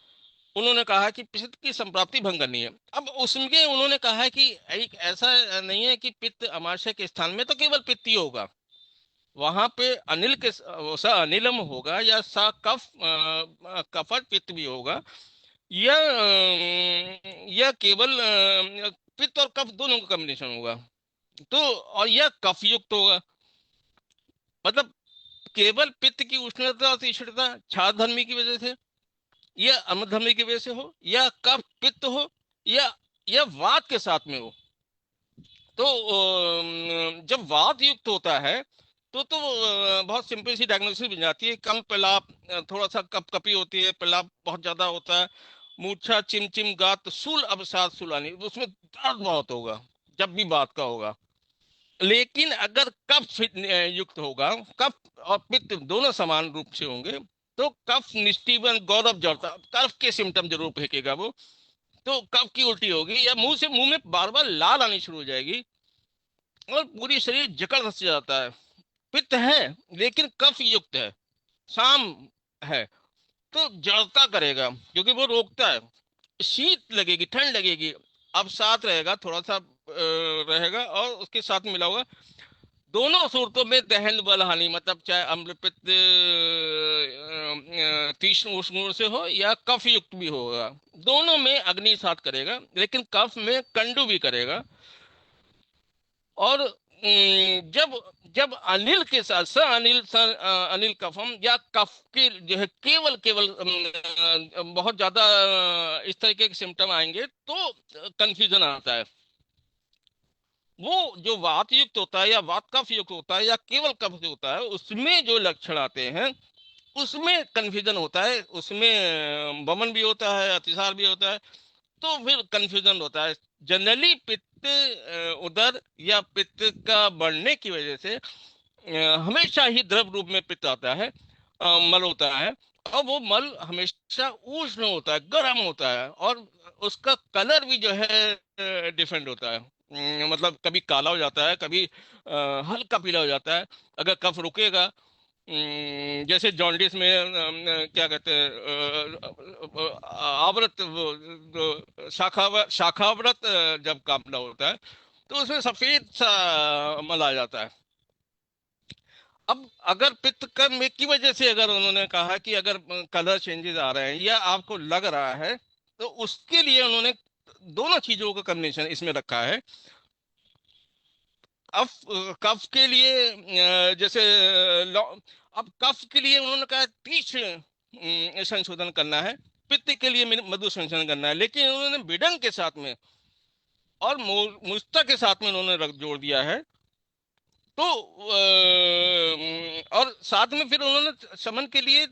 उन्होंने कहा कि पित्त की संप्राप्ति भंग करनी है। अब उसमें उन्होंने कहा कि एक ऐसा नहीं है कि पित्त अमाशय के स्थान में तो केवल पित्त ही होगा, वहां पे अनिल के सा अनिलम होगा या सा कफ कफट पित्त भी होगा, या केवल पित्त और कफ दोनों का कॉम्बिनेशन होगा। तो और यह कफ युक्त होगा, मतलब केवल पित्त की उष्णता और तीक्ष्णता क्षार धर्मी की वजह से, या अम्लधर्मी की वजह से हो, या कफ पित्त हो, या वात के साथ में हो। तो जब वात युक्त होता है तो बहुत सिंपल सी डायग्नोसिस बन जाती है। कम पेलाब, थोड़ा सा कपकपी होती है, पेलाब बहुत ज्यादा होता है, मूर्छा, चिमचिम, गात, सूल, अवसाद, सुलानी, उसमें दर्द बहुत होगा जब भी बात का होगा। लेकिन अगर युक्त होगा, कफ और पित्त दोनों समान रूप से होंगे, तो कफ निस्तीवन, गौरव जड़ता, कफ के सिम्टम जरूर फेंकेगा वो। तो कफ की उल्टी होगी, या मुंह में बार बार लाल आनी शुरू हो जाएगी, और पूरी शरीर जकड़ धस जाता है। पित्त है लेकिन कफ युक्त है, शाम है, तो जड़ता करेगा क्योंकि वो रोकता है। शीत लगेगी, ठंड लगेगी, अब साथ रहेगा, थोड़ा सा रहेगा, और उसके साथ मिला होगा। दोनों सूरतों में दहन बल हानि, मतलब चाहे अम्ल पित्त तीक्ष्ण उष्ण गुण से हो या कफ युक्त भी होगा, दोनों में अग्नि साथ करेगा, लेकिन कफ में कंडु भी करेगा। और जब जब अनिल के साथ स अनिल स अनिल कफम, या कफ के जो है केवल केवल बहुत ज्यादा इस तरीके के सिम्टम आएंगे तो कंफ्यूजन आता है। वो जो वात युक्त होता है या वात कफ युक्त होता है या केवल कफ युक्त होता है, उसमें जो लक्षण आते हैं उसमें कंफ्यूजन होता है, उसमें वमन भी होता है, अतिसार भी होता है, तो फिर कंफ्यूजन होता है। जनरली पित्त उदर या पित्त का बढ़ने की वजह से हमेशा ही द्रव रूप में पित्त आता है, मल होता है, और वो मल हमेशा उष्ण होता है, गर्म होता है, और उसका कलर भी जो है डिफरेंट होता है। मतलब कभी काला हो जाता है, कभी हल्का पीला हो जाता है। अगर कफ रुकेगा, जैसे जॉन्डिस में क्या कहते हैं, आवृत शाखाव्रत जब कामना होता है तो उसमें सफेद सा मल आ जाता है। अब अगर पित्त में की वजह से अगर उन्होंने कहा कि अगर कलर चेंजेस आ रहे हैं या आपको लग रहा है, तो उसके लिए उन्होंने दोनों चीजों का कॉम्बिनेशन इसमें रखा है। अब कफ के लिए जैसे अब कफ के लिए उन्होंने कहा तीक्ष्ण संशोधन करना है, पित्त के लिए मधु संशोधन करना है, लेकिन उन्होंने बिडंग के साथ में और मुस्ता के साथ में उन्होंने रख जोड़ दिया है। तो और साथ में फिर उन्होंने शमन के लिए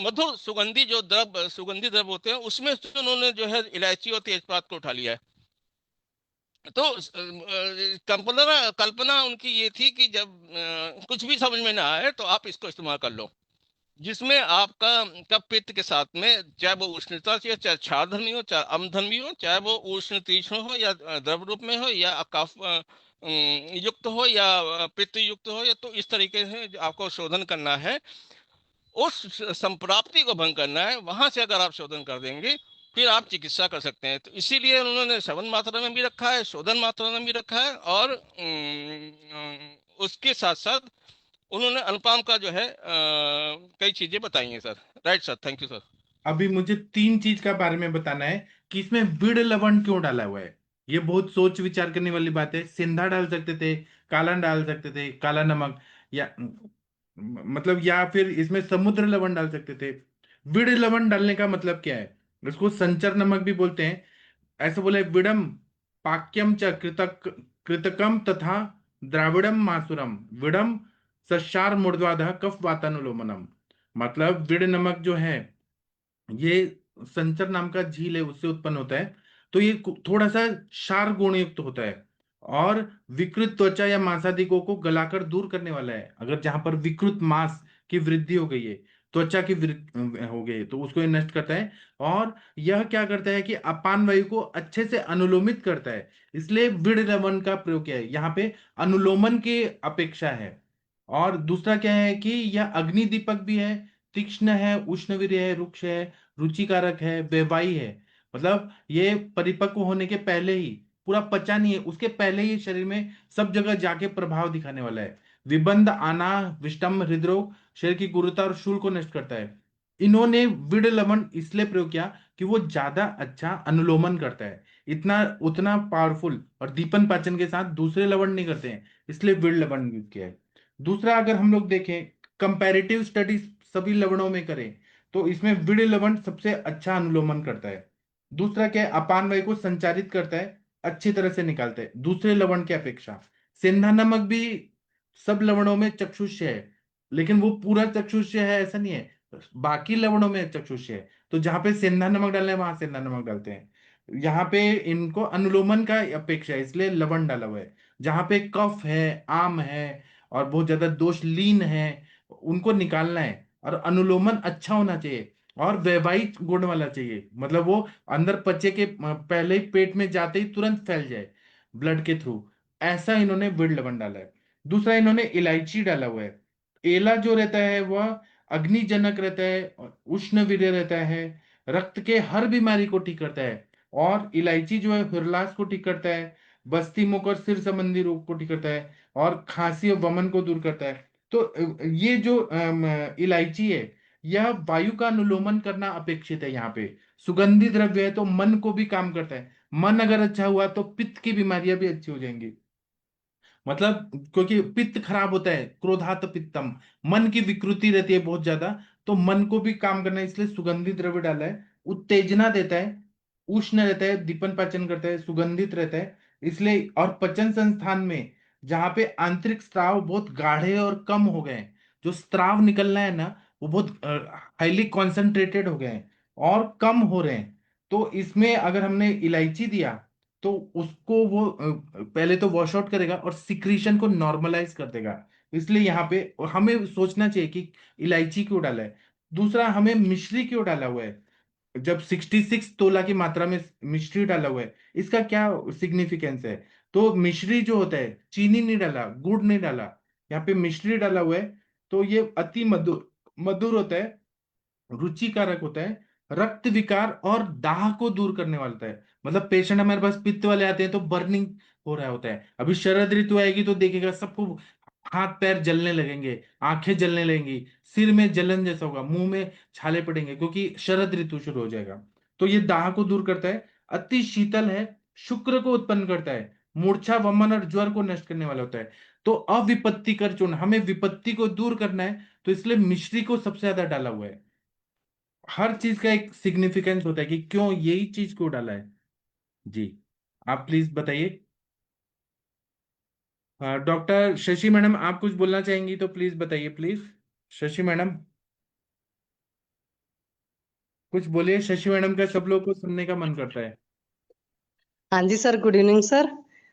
मधुर सुगंधी द्रव होते हैं, उसमें से उन्होंने जो है इलायची और तेजपात को उठा लिया है। तो कल्पना कल्पना उनकी ये थी कि जब कुछ भी समझ में ना आए तो आप इसको इस्तेमाल कर लो, जिसमें आपका कफ पित्त के साथ में, चाहे वो उष्णता से, चाहे क्षारधर्मी हो, चाहे अम्लधर्मी हो, चाहे वो उष्ण तीक्ष्ण हो या द्रव रूप में हो, या कफ युक्त हो या पित्त युक्त हो, या तो इस तरीके से जो आपको शोधन करना है, उस संप्राप्ति को भंग करना है, वहां से अगर आप शोधन कर देंगे फिर आप चिकित्सा कर सकते हैं। तो इसीलिए उन्होंने श्रवण मात्रा में भी रखा है, शोधन मात्रा में भी रखा है, और उसके साथ साथ उन्होंने अनुपाम का जो है कई चीजें बताई हैं sir. Right sir, thank you sir. अभी मुझे तीन चीज का बारे में बताना है कि इसमें विड़ लवण क्यों डाला हुआ है। ये बहुत सोच विचार करने वाली बात है। सिंधा डाल सकते थे, काला डाल सकते थे, काला नमक, या मतलब या फिर इसमें समुद्र लवण डाल सकते थे। विड़ लवण डालने का मतलब क्या है? इसको संचर नमक भी बोलते हैं। ऐसे बोले, विडम पाक्यम च कृतकम तथा द्राविडम मासुरम विडम सशार मूर्ध्वाधः कफ वातानुलोमनम। मतलब विड़ नमक जो है, ये संचर नाम का झील है, उससे उत्पन्न होता है। तो ये थोड़ा सा क्षार गुण युक्त होता है, और विकृत त्वचा या मांसादिकों को गलाकर दूर करने वाला है। अगर जहां पर विकृत मांस की वृद्धि हो गई है, त्वचा की वृद्धि हो गई है, तो उसको ये नष्ट करता है। और यह क्या करता है कि अपान वायु को अच्छे से अनुलोमित करता है। इसलिए विड़ रमन का प्रयोग किया है यहाँ पे, अनुलोमन की अपेक्षा है। और दूसरा क्या है कि यह अग्नि दीपक भी है, तीक्ष्ण है, उष्णवीर्य है, रुक्ष है, रुचिकारक है, व्यवायी है। मतलब ये परिपक्व होने के पहले ही, पूरा पचा नहीं है उसके पहले ही शरीर में सब जगह जाके प्रभाव दिखाने वाला है। विबंध, आना, विषम, हृदरोग, शरीर की गुरुता और शूल को नष्ट करता है। इन्होंने विड़ लवण इसलिए प्रयोग किया कि वो ज्यादा अच्छा अनुलोमन करता है, इतना उतना पावरफुल, और दीपन पाचन के साथ दूसरे लवण नहीं करते हैं, इसलिए विड़ लवण यूज किया है। दूसरा, अगर हम लोग देखें कंपैरेटिव स्टडीज सभी लवणों में करें, तो इसमें विड़ लवण सबसे अच्छा अनुलोमन करता है। दूसरा क्या है, अपान वायु को संचारित करता है, अच्छी तरह से निकालता है दूसरे लवण की अपेक्षा। सेंधा नमक भी सब लवणों में चक्षुष्य है, लेकिन वो पूरा चक्षुष्य है ऐसा नहीं है, बाकी लवणों में चक्षुष्य है। तो जहां पे सेंधा नमक डालना है वहां सेंधा नमक डालते हैं। यहाँ पे इनको अनुलोमन का अपेक्षा है इसलिए लवण डाला हुआ है। जहां पे कफ है, आम है और बहुत ज्यादा दोष लीन है, उनको निकालना है। और अनुलोमन अच्छा होना चाहिए और वैवाहिक गुण वाला चाहिए, मतलब वो अंदर पचे के पहले ही पेट में जाते ही तुरंत फैल जाए ब्लड के थ्रू। ऐसा इन्होंने विड़ लवण डाला है। दूसरा इन्होंने इलायची डाला हुआ है। एला जो रहता है वह अग्निजनक रहता है, और उष्ण वीर्य रहता है, रक्त के हर बीमारी को ठीक करता है। और इलायची जो है हिरलास को ठीक करता है, बस्ती मुख और सिर संबंधी रोग को ठीक करता है, और खांसी और वमन को दूर करता है। तो ये जो इलायची है, यह वायु का अनुलोमन करना अपेक्षित है। यहाँ पे सुगंधी द्रव्य है तो मन को भी काम करता है। मन अगर अच्छा हुआ तो पित्त की बीमारियां भी अच्छी हो जाएंगी। मतलब क्योंकि पित्त खराब होता है, क्रोधात पित्तम, मन की विकृति रहती है बहुत ज्यादा, तो मन को भी काम करना है, इसलिए सुगंधित द्रव्य डाला है। उत्तेजना देता है, उष्ण रहता है, दीपन पाचन करता है, सुगंधित रहता है इसलिए। और पचन संस्थान में जहां पे आंतरिक स्राव बहुत गाढ़े और कम हो गए हैं, जो स्त्राव निकलना है ना वो बहुत हाईली कॉन्सेंट्रेटेड हो गए हैं और कम हो रहे हैं, तो इसमें अगर हमने इलायची दिया तो उसको वो पहले तो वॉश आउट करेगा और सिक्रीशन को नॉर्मलाइज कर देगा। इसलिए यहाँ पे हमें सोचना चाहिए कि इलायची क्यों डाला है। दूसरा, हमें मिश्री क्यों डाला हुआ है। जब 66 तोला की मात्रा में मिश्री डाला हुआ है, इसका क्या सिग्निफिकेंस है। तो मिश्री जो होता है, चीनी नहीं डाला, गुड़ नहीं डाला, यहाँ पे मिश्री डाला हुआ है। तो ये अति मधुर मधुर होता है, रुचिकारक होता है, रक्त विकार और दाह को दूर करने वाला होता है। मतलब पेशेंट हमारे पास पित्त वाले आते हैं तो बर्निंग हो रहा होता है, अभी शरद ऋतु आएगी तो देखेगा सबको हाथ पैर जलने लगेंगे, आंखें जलने लगेंगी, सिर में जलन जैसा होगा, मुंह में छाले पड़ेंगे क्योंकि शरद ऋतु शुरू हो जाएगा। तो ये दाह को दूर करता है, अति शीतल है, शुक्र को उत्पन्न करता है, मूर्छा वमन और ज्वर को नष्ट करने वाला होता है। तो अविपत्तिकर चूर्ण, हमें विपत्ति को दूर करना है तो इसलिए मिश्री को सबसे ज्यादा डाला हुआ है। हर चीज का एक सिग्निफिकेंस होता है कि क्यों यही चीज क्यों डाला है। जी, आप प्लीज बताइए। डॉक्टर शशि मैडम, आप कुछ बोलना चाहेंगी तो प्लीज बताइए, प्लीज। शशि मैडम, कुछ बोलिए। शशि मैडम का सब लोग को सुनने का मन करता है। हाँ जी सर, गुड इवनिंग सर।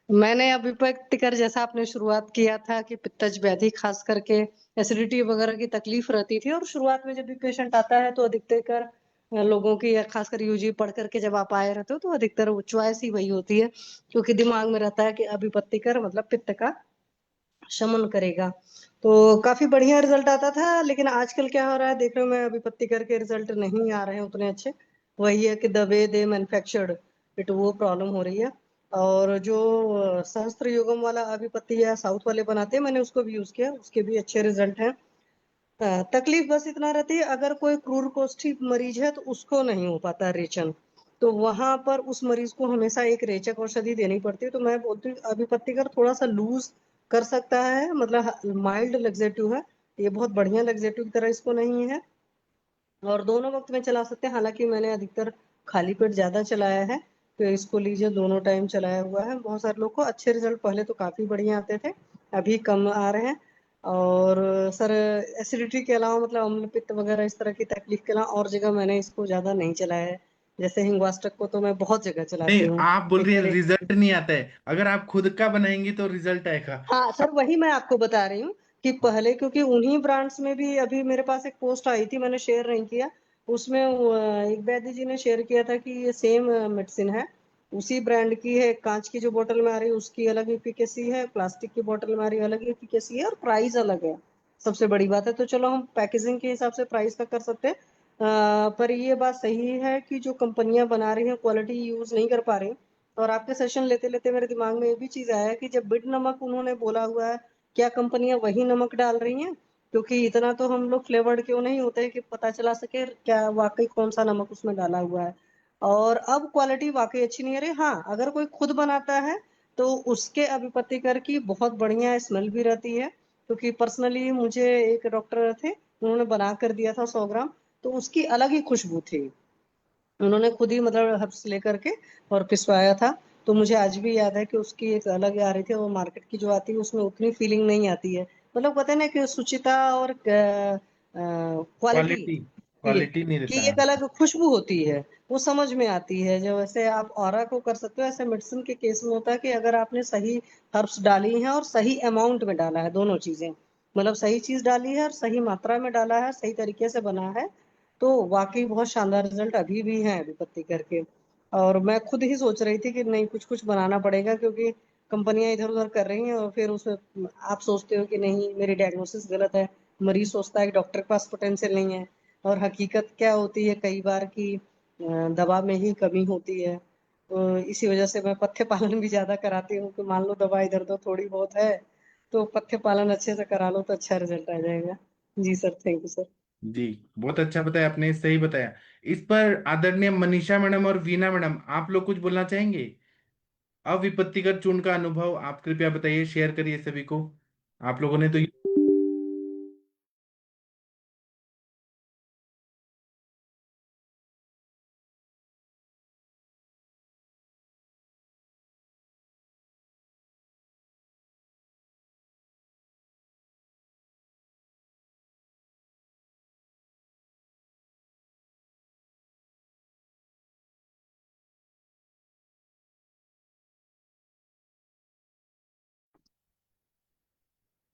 मैंने अभी कर जैसा आपने शुरुआत किया था कि पित्तज व्याधि खास करके एसिडिटी वगैरह की तकलीफ रहती थी, और शुरुआत में जब भी पेशेंट आता है तो अधिकतर लोगों की या खासकर यूजी पढ़ करके जब आप आए रहते हो तो अधिकतर वो चॉइस ही वही होती है, क्योंकि दिमाग में रहता है कि अभिपत्तिकर मतलब पित्त का शमन करेगा। तो काफी बढ़िया रिजल्ट आता था, लेकिन आजकल क्या हो रहा है देख रहे हो मैं, अभिपत्तिकर के रिजल्ट नहीं आ रहे हैं उतने अच्छे। वही है कि the way they manufactured it, वो प्रॉब्लम हो रही है। और जो सहस्त्र युगम वाला अभिपत्ति या साउथ वाले बनाते हैं, मैंने उसको भी यूज किया, उसके भी अच्छे रिजल्ट हैं। तकलीफ बस इतना रहती है, अगर कोई क्रूर कोष्ठी मरीज है तो उसको नहीं हो पाता रेचन, तो वहां पर उस मरीज को हमेशा एक रेचक औषधि देनी पड़ती है। तो मैं बोलती हूँ अभिपत्तिकर थोड़ा सा लूज कर सकता है, मतलब माइल्ड लग्जेटिव है, ये बहुत बढ़िया लग्जेटिव की तरह इसको नहीं है, और दोनों वक्त में चला सकते हैं। हालांकि मैंने अधिकतर खाली पेट ज्यादा चलाया है, तो इसको लीजिए, दोनों टाइम चलाया हुआ है। बहुत सारे लोग को अच्छे रिजल्ट पहले तो काफी बढ़िया आते थे, अभी कम आ रहे हैं। और सर एसिडिटी के अलावा मतलब अम्ल पित्त वगैरह इस तरह की तकलीफ के अलावा और जगह मैंने इसको ज्यादा नहीं चलाया है। जैसे हिंगवास्टक को तो मैं बहुत जगह नहीं, चलाती हूँ। आप बोल एक रही हैं मेरे रिजल्ट नहीं आता है, अगर आप खुद का बनाएंगी तो रिजल्ट आएगा। हाँ सर, वही मैं आपको बता रही हूँ कि पहले, क्योंकि उन्हीं ब्रांड्स में भी अभी मेरे पास एक पोस्ट आई थी, मैंने शेयर नहीं किया, उसमें एक वैद्य जी ने शेयर किया था कि ये सेम मेडिसिन है, उसी ब्रांड की है। कांच की जो बोतल में आ रही है उसकी अलग एफिकेसी है, प्लास्टिक की बोतल में आ रही है अलग एफिकेसी है, और प्राइस अलग है। सबसे बड़ी बात है, तो चलो हम पैकेजिंग के हिसाब से प्राइस का कर सकते हैं, पर ये बात सही है कि जो कंपनियां बना रही हैं क्वालिटी यूज नहीं कर पा रही। और आपके सेशन लेते लेते मेरे दिमाग में ये भी चीज आया कि जब बिड नमक उन्होंने बोला हुआ है, क्या कंपनियां वही नमक डाल रही हैं? क्योंकि इतना तो हम लोग फ्लेवर्ड क्यों नहीं होते कि पता चला सके क्या वाकई कौन सा नमक उसमें डाला हुआ है। और अब क्वालिटी वाकई अच्छी नहीं है रही। हाँ, अगर कोई खुद बनाता है तो उसके अभिपत्ति कर की बहुत बढ़िया स्मेल भी रहती है, क्योंकि पर्सनली मुझे एक डॉक्टर थे, उन्होंने बना कर दिया था 100 ग्राम, तो उसकी अलग ही खुशबू थी। उन्होंने खुद ही मतलब हर्ब्स लेकर के और पिसवाया था। तो मुझे आज भी याद है कि उसकी एक अलग आ रही थी, और मार्केट की जो आती है उसमें उतनी फीलिंग नहीं आती है। मतलब पता है ना कि शुचिता और क्वालिटी क्वालिटी की क्वालिटी नहीं की देता। एक अलग खुशबू होती है, वो समझ में आती है। जो वैसे आप ऑरा को कर सकते हो, ऐसे मेडिसिन के केस में होता है कि अगर आपने सही हर्ब्स डाली हैं और सही अमाउंट में डाला है, दोनों चीजें मतलब सही चीज डाली है और सही मात्रा में डाला है, सही तरीके से बना है, तो वाकई बहुत शानदार रिजल्ट अभी भी है विपत्ति करके। और मैं खुद ही सोच रही थी कि नहीं, कुछ कुछ बनाना पड़ेगा, क्योंकि कंपनियां इधर उधर कर रही हैं और फिर उसमें आप सोचते हो कि नहीं मेरी डायग्नोसिस गलत है, मरीज सोचता है कि डॉक्टर के पास पोटेंशियल नहीं है, और हकीकत क्या होती है कई बार की दवा में ही कमी होती है। तो इसी वजह से मैं पथ्य पालन भी ज्यादा कराती हूँ कि मान लो दवा इधर उधर थोड़ी बहुत है, तो पथ्य पालन अच्छे से करा लो तो अच्छा रिजल्ट आ जाएगा। जी सर, थैंक यू सर। जी, बहुत अच्छा बताया आपने, सही बताया। इस पर आदरणीय मनीषा मैडम और वीना मैडम, आप लोग कुछ बोलना चाहेंगे? अविपत्तिकर चूर्ण का अनुभव आप कृपया बताइए, शेयर करिए सभी को। आप लोगों ने तो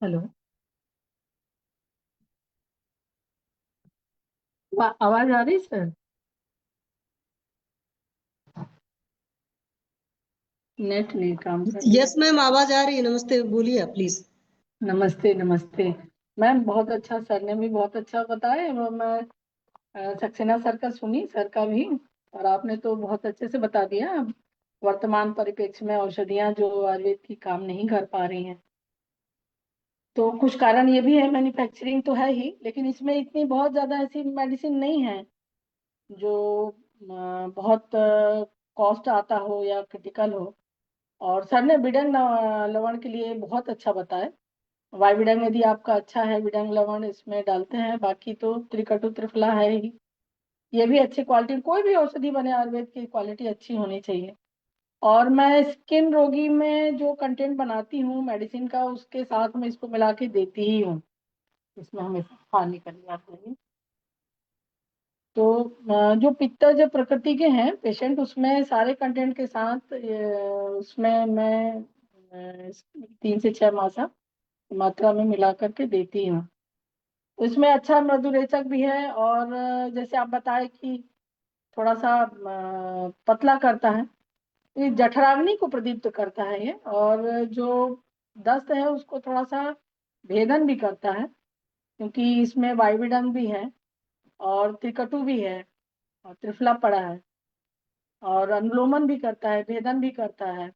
हेलो। आवाज आ रही सर? नेट नहीं काम कर रही। यस मैम, आवाज आ रही है। नमस्ते, बोलिए आप प्लीज। नमस्ते नमस्ते। मैम बहुत अच्छा, सर ने भी बहुत अच्छा बताया। मैं सक्सेना सर का सुनी, सर का भी, और आपने तो बहुत अच्छे से बता दिया। अब वर्तमान परिप्रेक्ष्य में औषधियां जो आयुर्वेद की काम नहीं कर पा रही हैं, तो कुछ कारण ये भी है, मैन्युफैक्चरिंग तो है ही, लेकिन इसमें इतनी बहुत ज्यादा ऐसी मेडिसिन नहीं है जो बहुत कॉस्ट आता हो या क्रिटिकल हो। और सर ने विडंग लवण के लिए बहुत अच्छा बताया। वाई विडंग यदि आपका अच्छा है, विडंग लवण इसमें डालते हैं, बाकी तो त्रिकटु त्रिफला है ही। ये भी अच्छी क्वालिटी, कोई भी औषधि बने आयुर्वेद की क्वालिटी अच्छी होनी चाहिए। और मैं स्किन रोगी में जो कंटेंट बनाती हूँ मेडिसिन का, उसके साथ में इसको मिला के देती ही हूँ, इसमें हमेशा हानि करनी आती है। तो जो पित्तज प्रकृति के हैं पेशेंट, उसमें सारे कंटेंट के साथ उसमें मैं 3 से 6 मात्रा में मिला करके देती हूँ। तो इसमें अच्छा मृदुरेचक भी है, और जैसे आप बताए कि थोड़ा सा पतला करता है, ये जठराग्नि को प्रदीप्त करता है ये, और जो दस्त है उसको थोड़ा सा भेदन भी करता है, क्योंकि इसमें वाइविडन भी है और त्रिकटु भी है और त्रिफला पड़ा है, और अनुलोमन भी करता है, भेदन भी करता है।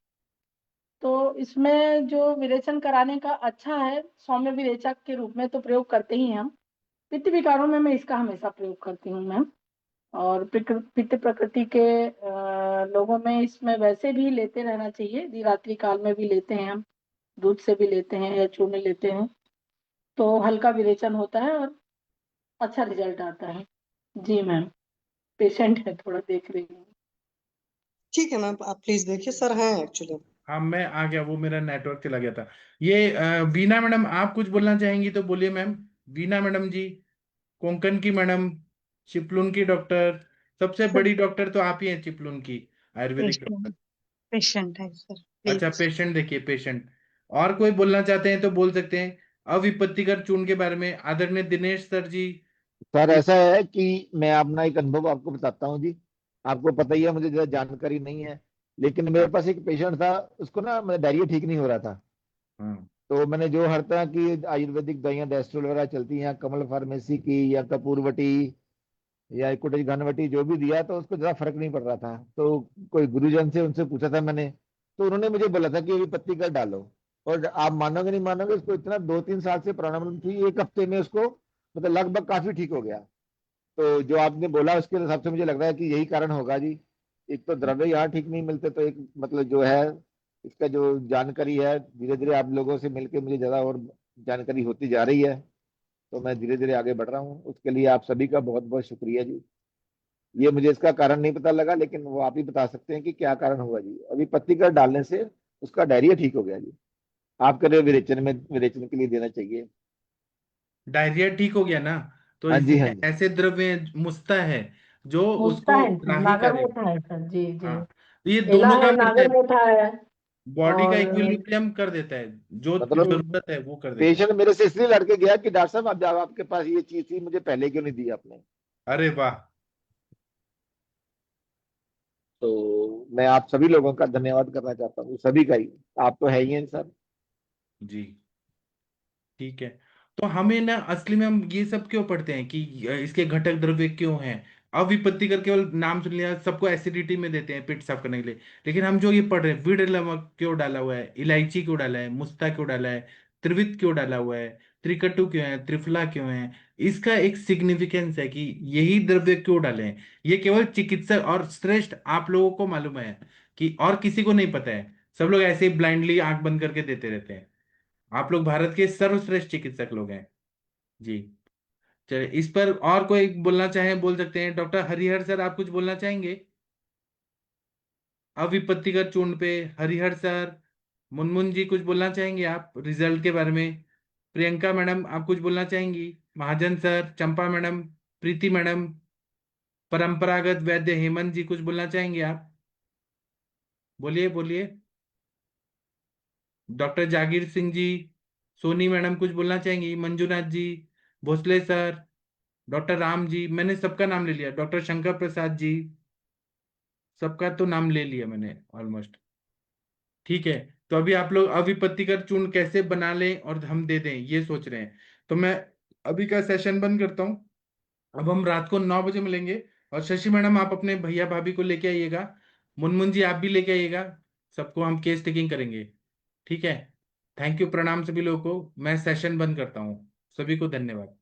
तो इसमें जो विरेचन कराने का अच्छा है, सौम्य विरेचक के रूप में तो प्रयोग करते ही हैं हम। पित्त विकारों में मैं इसका हमेशा प्रयोग करती हूँ मैम। और पित्त प्रकृति के लोगों में इसमें वैसे भी लेते रहना चाहिए, रात्रि काल में भी लेते हैं हम, दूध से भी लेते हैं या चूर्ण लेते हैं, तो हल्का विरेचन होता है और अच्छा रिजल्ट आता है। जी मैम, पेशेंट है, थोड़ा देख रही हूँ। ठीक है मैम, आप प्लीज देखिए, सर हैं एक्चुअली। हाँ, मैं आ गया, वो मेरा नेटवर्क चला गया था। ये वीना मैडम, आप कुछ बोलना चाहेंगी तो बोलिए मैम। वीना मैडम जी, कोंकण की मैडम, चिपलून की डॉक्टर, सबसे बड़ी डॉक्टर तो आप ही हैं चिपलून की, आयुर्वेदिक डॉक्टर। पेशेंट पेशेंट है सर, अच्छा, प्लीज। पेशेंट देखिए, पेशेंट। और कोई बोलना चाहते हैं तो बोल सकते हैं अविपत्तिकर चूर्ण के बारे में, आदरणीय दिनेश सर जी। सर ऐसा है कि मैं अपना एक अनुभव आपको बताता हूँ जी। आपको पता ही है, मुझे ज्यादा जानकारी नहीं है, लेकिन मेरे हाँ पास एक पेशेंट था। उसको ना मतलब डायरिया ठीक नहीं हो रहा था। हाँ तो मैंने जो हर तरह की आयुर्वेदिक दवाइयाँ डेस्ट्रोल वगैरह चलती हैं, कमल फार्मेसी की या कपूरवटी या कुटेज घनवटी, जो भी दिया, तो उसको ज्यादा फर्क नहीं पड़ रहा था। तो कोई गुरुजन से उनसे पूछा था मैंने, तो उन्होंने मुझे बोला था कि ये पत्ती कर डालो। और आप मानोगे नहीं मानोगे, उसको इतना 2-3 साल से प्रॉब्लम थी, 1 हफ्ते में उसको मतलब लगभग काफी ठीक हो गया। तो जो आपने बोला उसके हिसाब से मुझे लग रहा है कि यही कारण होगा जी। एक तो द्रव्य यहाँ ठीक नहीं मिलते, तो एक मतलब जो है इसका जो जानकारी है, धीरे धीरे आप लोगों से मिलके मुझे ज्यादा और जानकारी होती जा रही है। तो मैं धीरे धीरे आगे बढ़ रहा हूँ। उसके लिए आप सभी का बहुत बहुत शुक्रिया जी। ये मुझे इसका कारण नहीं पता लगा, लेकिन वो आप ही बता सकते हैं कि क्या कारण हुआ जी। अभी पत्ती का डालने से उसका डायरिया ठीक हो गया जी। आप कह रहे हो विरेचन के लिए देना चाहिए। डायरिया ठीक हो गया ना? तो हाँ इस जी, हाँ जी। ऐसे द्रव्य मुस्ता है जो मुस्ता उसको है, ग्राही नागर करेगा। मोथा है सर, जी जी। हाँ, तो ये एला दोनों है, काम करता नागर है। मोथा है। बॉडी का और इक्विलिब्रियम कर देता है, जो मतलब जरूरत है वो कर देता है। पेशेंट मेरे से इसलिए लड़के गया कि डॉक्टर साहब अब जब आपके पास ये चीज थी, मुझे पहले क्यों नहीं दी आपने। अरे वाह। तो मैं आप सभी लोगों का धन्यवाद करना चाहता हूँ, सभी का ही। आप तो है ही हैं सर। जी, ठीक है। तो हमें ना असली में हम ये सब क्यों पढ़ते हैं कि इसके घटक द्रव्य क्यों हैं? अविपत्तिकर केवल नाम सुन लिया, सबको एसिडिटी में देते हैं पेट साफ करने के लिए। लेकिन हम जो ये पढ़ रहे हैं, विड नमक क्यों डाला हुआ है, इलायची क्यों डाला है, मुस्ता क्यों डाला है, त्रिवित क्यों डाला हुआ है, त्रिकटु क्यों है, त्रिफला क्यों है, इसका एक सिग्निफिकेंस है कि यही द्रव्य क्यों डाले हैं। ये केवल चिकित्सक और श्रेष्ठ आप लोगों को मालूम है, कि और किसी को नहीं पता है। सब लोग ऐसे ही ब्लाइंडली आंख बंद करके देते रहते हैं। आप लोग भारत के सर्वश्रेष्ठ चिकित्सक लोग हैं जी। चलिए, इस पर और कोई बोलना चाहे बोल सकते हैं। डॉक्टर हरिहर सर, आप कुछ बोलना चाहेंगे अविपत्तिकर चूर्ण पे? हरिहर सर, मुनमुन जी कुछ बोलना चाहेंगे आप रिजल्ट के बारे में? प्रियंका मैडम, आप कुछ बोलना चाहेंगी? महाजन सर, चंपा मैडम, प्रीति मैडम, परंपरागत वैद्य हेमंत जी, कुछ बोलना चाहेंगे आप? बोलिए बोलिए। डॉक्टर जागीर सिंह जी, सोनी मैडम कुछ बोलना चाहेंगी? मंजुनाथ जी, भोसले सर, डॉक्टर राम जी, मैंने सबका नाम ले लिया। डॉक्टर शंकर प्रसाद जी, सबका तो नाम ले लिया मैंने ऑलमोस्ट। ठीक है। तो अभी आप लोग अविपत्तिकर चूर्ण कैसे बना लें और हम दे दें, ये सोच रहे हैं। तो मैं अभी का सेशन बंद करता हूँ। अब हम रात को 9 बजे मिलेंगे। और शशि मैडम, आप अपने भैया भाभी को लेके आइएगा। मुनमुन जी, आप भी लेके आइएगा। सबको हम केस टेकिंग करेंगे। ठीक है। थैंक यू, प्रणाम सभी लोगों को। मैं सेशन बंद करता हूँ। सभी को धन्यवाद।